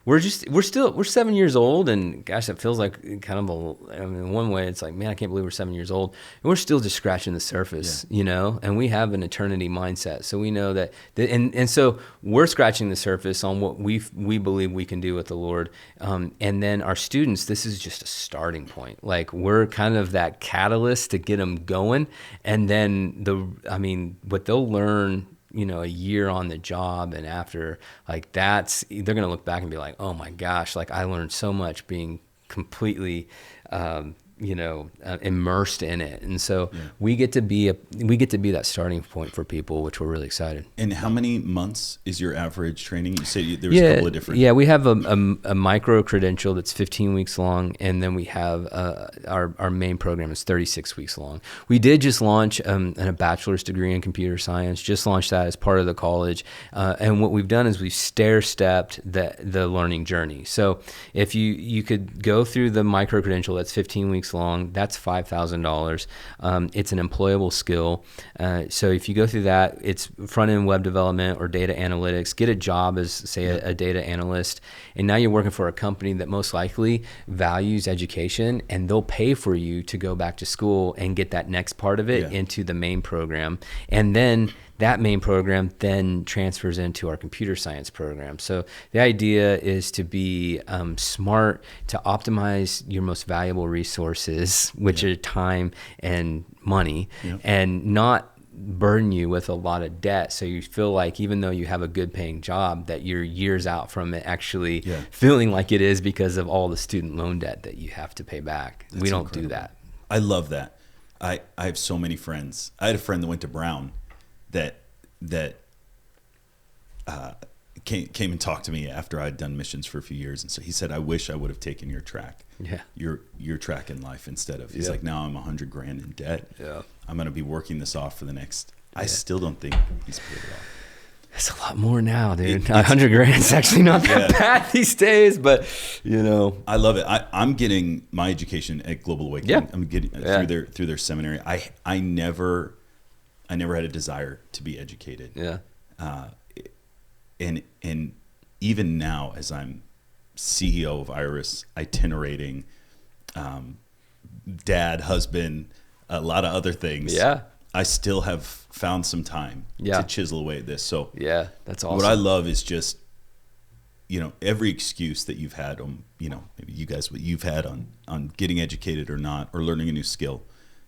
we're 7 years old, and gosh, it feels like kind of in one way it's like, man, I can't believe we're 7 years old, and we're still just scratching the surface, and we have an eternity mindset. So we know that and so we're scratching the surface on what we believe we can do with the Lord. And then our students, this is just a starting point. Like we're kind of that catalyst to get them going. And then what they'll learn, a year on the job and after, like they're going to look back and be like, oh my gosh, like I learned so much being completely immersed in it. And so we get to be that starting point for people, which we're really excited. And how many months is your average training? You said there was a couple of different. Yeah, we have a micro credential that's 15 weeks long, and then we have our main program is 36 weeks long. We did just launch a bachelor's degree in computer science. Just launched that as part of the college, and what we've done is we've stair-stepped the learning journey. So if you could go through the micro credential that's 15 weeks long, that's $5,000. It's an employable skill. So if you go through that, it's front-end web development or data analytics. Get a job as, say, a data analyst, and now you're working for a company that most likely values education, and they'll pay for you to go back to school and get that next part of it into the main program. And then that main program then transfers into our computer science program. So the idea is to be smart, to optimize your most valuable resources, which are time and money, and not burden you with a lot of debt. So you feel like even though you have a good paying job, that you're years out from it actually feeling like it is because of all the student loan debt that you have to pay back. We don't do that. I love that. I have so many friends. I had a friend that went to Brown that came and talked to me after I'd done missions for a few years, and so he said, "I wish I would have taken your track, your track in life instead of." He's like, "Now I'm $100,000 in debt. I'm going to be working this off for the next." I still don't think he's paid it off. It's a lot more now, dude. $100,000 is actually not that bad these days, but I love it. I'm getting my education at Global Awakening. I'm getting through their seminary. I never had a desire to be educated. And even now, as I'm CEO of Iris, itinerating, dad, husband, a lot of other things. I still have found some time to chisel away at this. So that's awesome. What I love is just, every excuse that you've had on, maybe you guys, what you've had on getting educated or not, or learning a new skill.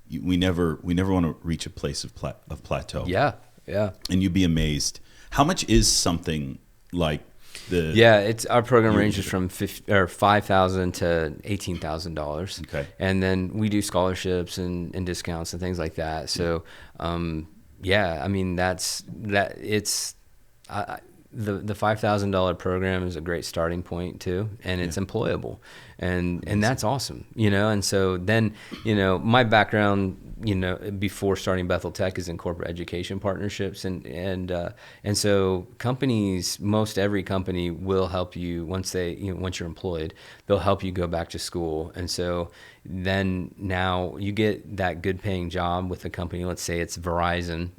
We never want to reach a place of plateau. And you'd be amazed. How much is something like the? It's our program ranges from $5,000 to $18,000. Okay. And then we do scholarships and discounts and things like that. So, I mean it's the $5,000 program is a great starting point too, and it's employable, and that's awesome, And so then, my background, before starting Bethel Tech is in corporate education partnerships, and so companies, most every company will help you once you're employed, they'll help you go back to school, and so then now you get that good paying job with a company, let's say it's Verizon,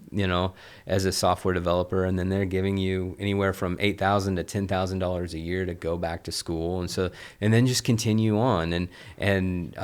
as a software developer, and then they're giving you anywhere from $8,000 to $10,000 a year to go back to school, and then just continue on, and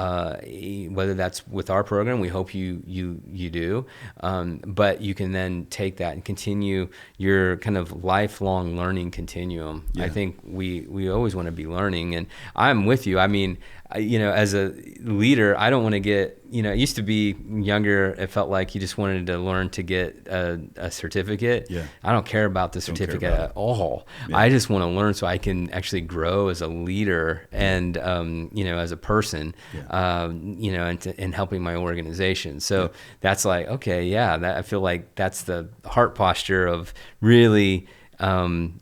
whether that's with our program, we hope you do, but you can then take that and continue your kind of lifelong learning continuum. I think we always want to be learning, and I'm with you. I mean, as a leader, I don't want to get, it used to be younger, it felt like you just wanted to learn to get a certificate. I don't care about the certificate at all. I just want to learn so I can actually grow as a leader and, as a person, and helping my organization. So that's like, okay, I feel like that's the heart posture of really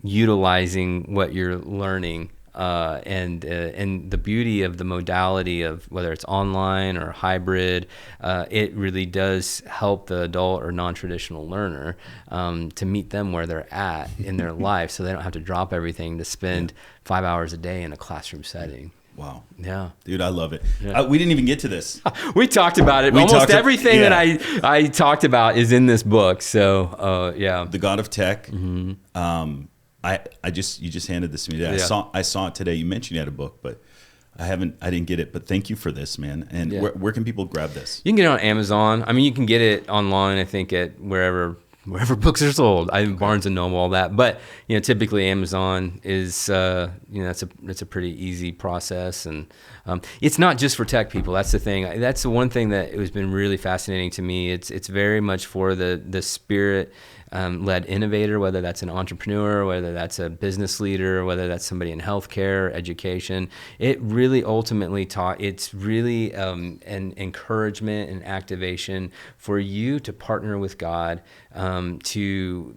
utilizing what you're learning. And the beauty of the modality of whether it's online or hybrid, it really does help the adult or non-traditional learner to meet them where they're at in their life, so they don't have to drop everything to spend 5 hours a day in a classroom setting. Wow. Yeah. Dude, I love it. We didn't even get to this. We talked about it. Almost everything that I talked about is in this book. So, The God of Tech. Mm-hmm. You just handed this to me today. I saw it today. You mentioned you had a book, but I didn't get it, but thank you for this, man. And where can people grab this? You can get it on Amazon. I mean, you can get it online, I think, at wherever books are sold. Barnes and Noble, all that. But, typically Amazon is, it's a pretty easy process. And it's not just for tech people. That's the thing. That's the one thing that has been really fascinating to me. It's very much for the spirit led innovator, whether that's an entrepreneur, whether that's a business leader, whether that's somebody in healthcare, education. It really ultimately it's really an encouragement and activation for you to partner with God, to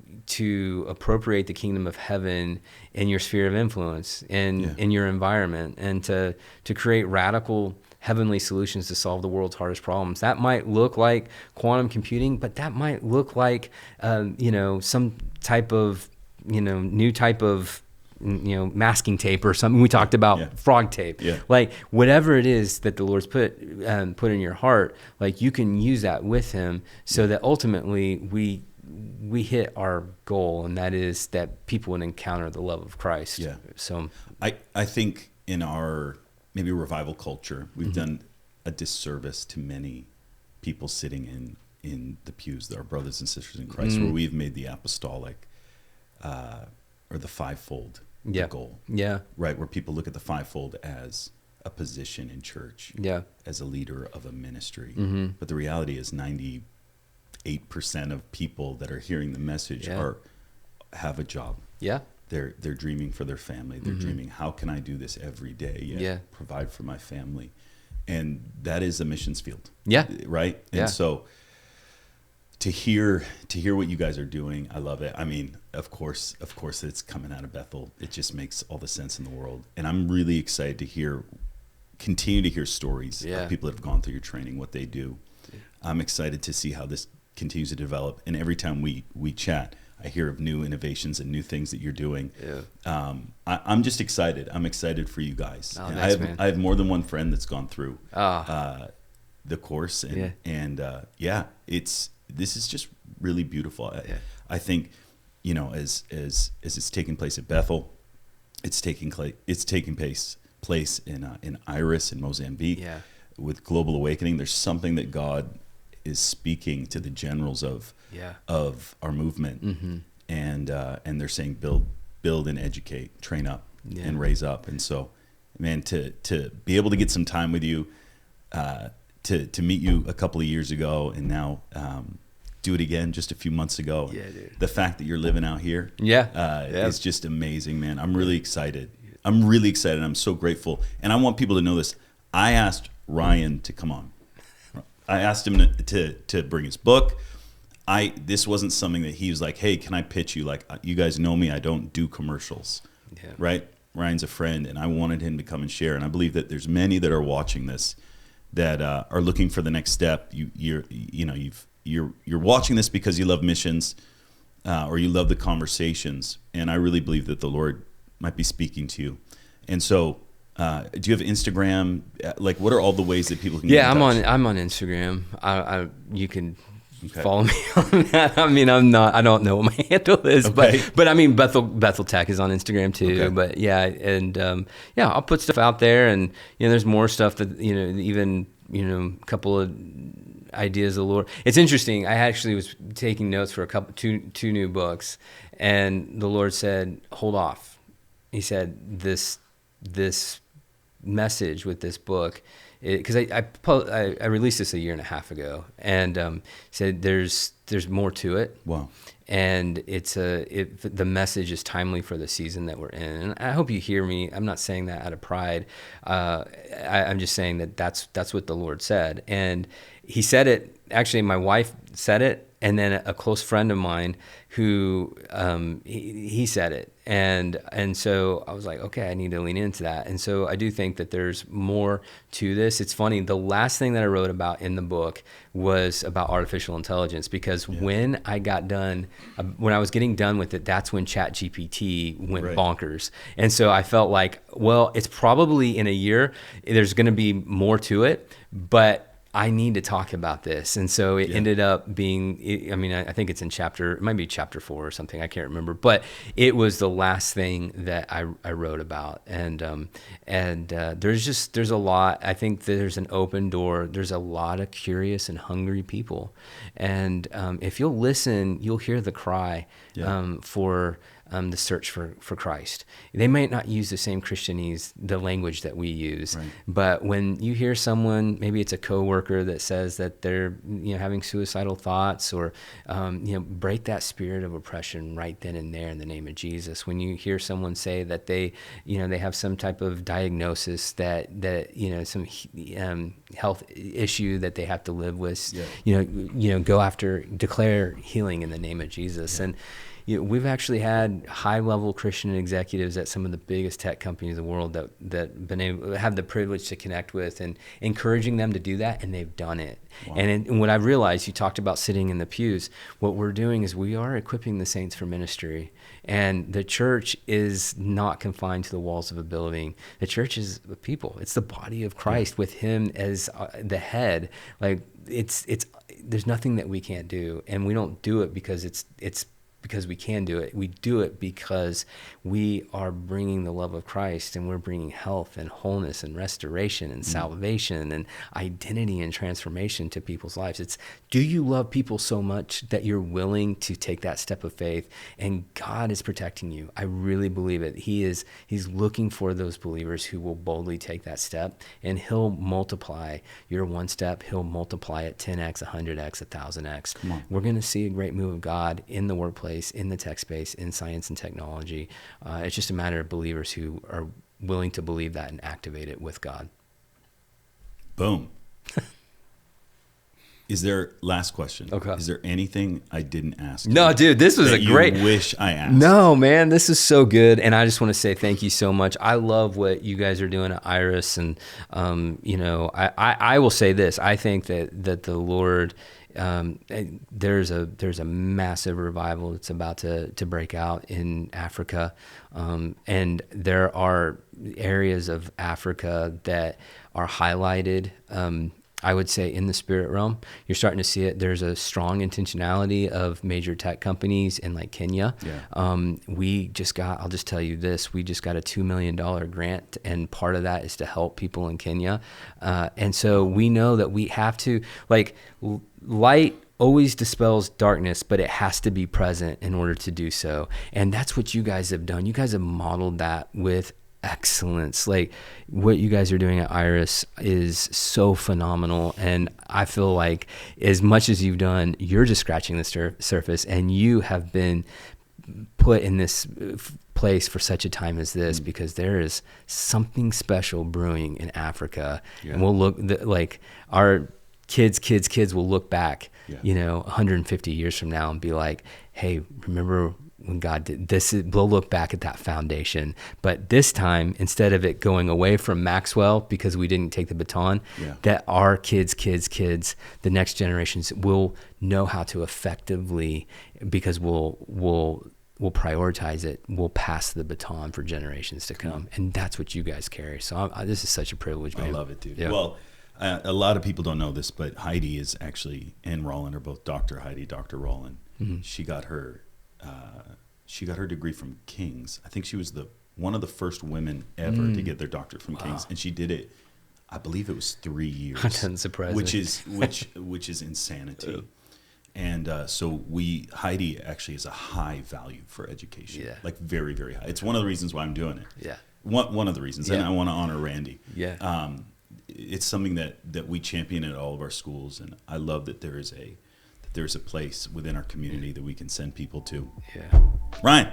appropriate the kingdom of heaven in your sphere of influence, in your environment, and to create radical heavenly solutions to solve the world's hardest problems. That might look like quantum computing, but that might look like, some type of, new type of, masking tape or something. We talked about frog tape. Yeah. Like whatever it is that the Lord's put in your heart, like you can use that with Him, so that ultimately we hit our goal, and that is that people would encounter the love of Christ. Yeah. So I think in our maybe revival culture, we've done a disservice to many people sitting in the pews, our brothers and sisters in Christ, where we've made the apostolic or the fivefold the goal. Yeah. Right, where people look at the fivefold as a position in church, as a leader of a ministry. But the reality is 98% of people that are hearing the message have a job. Yeah. They're dreaming for their family. They're dreaming, how can I do this every day? Provide for my family. And that is a missions field. Yeah. Right? And so to hear what you guys are doing, I love it. I mean, of course it's coming out of Bethel. It just makes all the sense in the world. And I'm really excited to continue to hear stories of people that have gone through your training, what they do. I'm excited to see how this continues to develop. And every time we chat, I hear of new innovations and new things that you're doing. Yeah. I'm just excited. I'm excited for you guys. Oh, thanks, I have more than one friend that's gone through the course, and this is just really beautiful. I think, as it's taking place at Bethel, it's taking place in Iris in Mozambique. Yeah. With Global Awakening, there's something that God is speaking to the generals of our movement, and they're saying build and educate, train up and raise up. And so, man, to be able to get some time with you, to meet you a couple of years ago, and now do it again just a few months ago. Yeah, dude. The fact that you're living out here, is just amazing, man. I'm really excited. I'm so grateful, and I want people to know this. I asked Ryan to come on. I asked him to bring his book. This wasn't something that he was like, hey, can I pitch you? Like, you guys know me, I don't do commercials, right? Ryan's a friend, and I wanted him to come and share. And I believe that there's many that are watching this that are looking for the next step. You're watching this because you love missions, or you love the conversations. And I really believe that the Lord might be speaking to you. And so, do you have Instagram? Like, what are all the ways that people can get in touch? I'm on Instagram. You can follow me on that. I mean, I don't know what my handle is, but I mean, Bethel Tech is on Instagram too. Okay. But I'll put stuff out there, and there's more stuff that even a couple of ideas of the Lord. It's interesting. I actually was taking notes for two new books, and the Lord said, "Hold off." He said, "This message with this book," because I released this a year and a half ago, and said there's more to it. Wow. And the message is timely for the season that we're in. And I hope you hear me. I'm not saying that out of pride. I'm just saying that that's what the Lord said. And He said it. Actually, my wife said it, and then a close friend of mine who he said it. And so I was like, okay, I need to lean into that. And so I do think that there's more to this. It's funny, the last thing that I wrote about in the book was about artificial intelligence, because when I was getting done with it, that's when ChatGPT went bonkers. And so I felt like, well, it's probably in a year, there's going to be more to it, but I need to talk about this. And so it ended up being, I think it's it might be chapter 4 or something, I can't remember, but it was the last thing that I wrote about. And there's a lot. I think there's an open door. There's a lot of curious and hungry people. And if you'll listen, you'll hear the cry for the search for Christ. They might not use the same Christianese, the language that we use, right. But when you hear someone, maybe it's a coworker that says that they're having suicidal thoughts, or break that spirit of oppression right then and there in the name of Jesus. When you hear someone say that they have some type of diagnosis that some health issue that they have to live with, declare healing in the name of Jesus. And we've actually had high-level Christian executives at some of the biggest tech companies in the world that been able to have the privilege to connect with, and encouraging them to do that, and they've done it. Wow. And what I've realized, you talked about sitting in the pews, what we're doing is we are equipping the saints for ministry. And the church is not confined to the walls of a building. The church is the people. It's the body of Christ with him as the head. Like there's nothing that we can't do, and we don't do it because it's because we can do it. We do it because we are bringing the love of Christ, and we're bringing health and wholeness and restoration and salvation and identity and transformation to people's lives. It's, do you love people so much that you're willing to take that step of faith? And God is protecting you. I really believe it. He's looking for those believers who will boldly take that step, and he'll multiply your one step. He'll multiply it 10x, 100x, 1,000x. We're going to see a great move of God in the workplace, in the tech space, in science and technology. It's just a matter of believers who are willing to believe that and activate it with God. Boom. Is there, last question? Okay. Is there anything I didn't ask? No, dude, this was a great. You wish I asked. No, man, this is so good, and I just want to say thank you so much. I love what you guys are doing at Iris, and I will say this: I think that the Lord. There's a massive revival that's about to break out in Africa, and there are areas of Africa that are highlighted. I would say in the spirit realm, you're starting to see it. There's a strong intentionality of major tech companies in like Kenya. Yeah. I'll just tell you this, we just got a $2 million grant, and part of that is to help people in Kenya. And so we know that we have to, light always dispels darkness, but it has to be present in order to do so. And that's what you guys have done. You guys have modeled that with excellence. Like what you guys are doing at Iris is so phenomenal, and I feel like as much as you've done, you're just scratching the surface, and you have been put in this place for such a time as this, because there is something special brewing in Africa. Yeah. And we'll look like our kids will look back 150 years from now and be like, hey, remember when God did this? We'll look back at that foundation. But this time, instead of it going away from Maxwell because we didn't take the baton, that our kids, the next generations will know how to effectively, because we'll prioritize it. We'll pass the baton for generations to come. And that's what you guys carry. So this is such a privilege, man. I love it, dude. Yeah. Well, a lot of people don't know this, but Heidi is actually, and Roland are both Dr. Heidi, Dr. Roland. Mm-hmm. She got her degree from King's. I think she was one of the first women ever to get their doctorate from King's, and she did it. I believe it was 3 years. That doesn't surprise me. Which is insanity. And so Heidi actually is a high value for education, like very, very high. It's one of the reasons why I'm doing it. Yeah, one of the reasons, and I want to honor Randy. Yeah, it's something that we champion at all of our schools, and I love that there's a place within our community that we can send people to. Yeah. Ryan.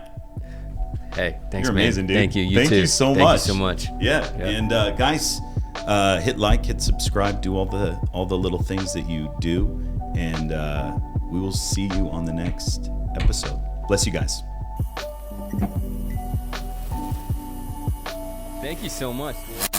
Hey, thanks, You're amazing, man. dude. Thank you. You too. Thank you so much. Yeah. And guys, hit like, hit subscribe, do all the little things that you do, and we will see you on the next episode. Bless you guys. Thank you so much, dude.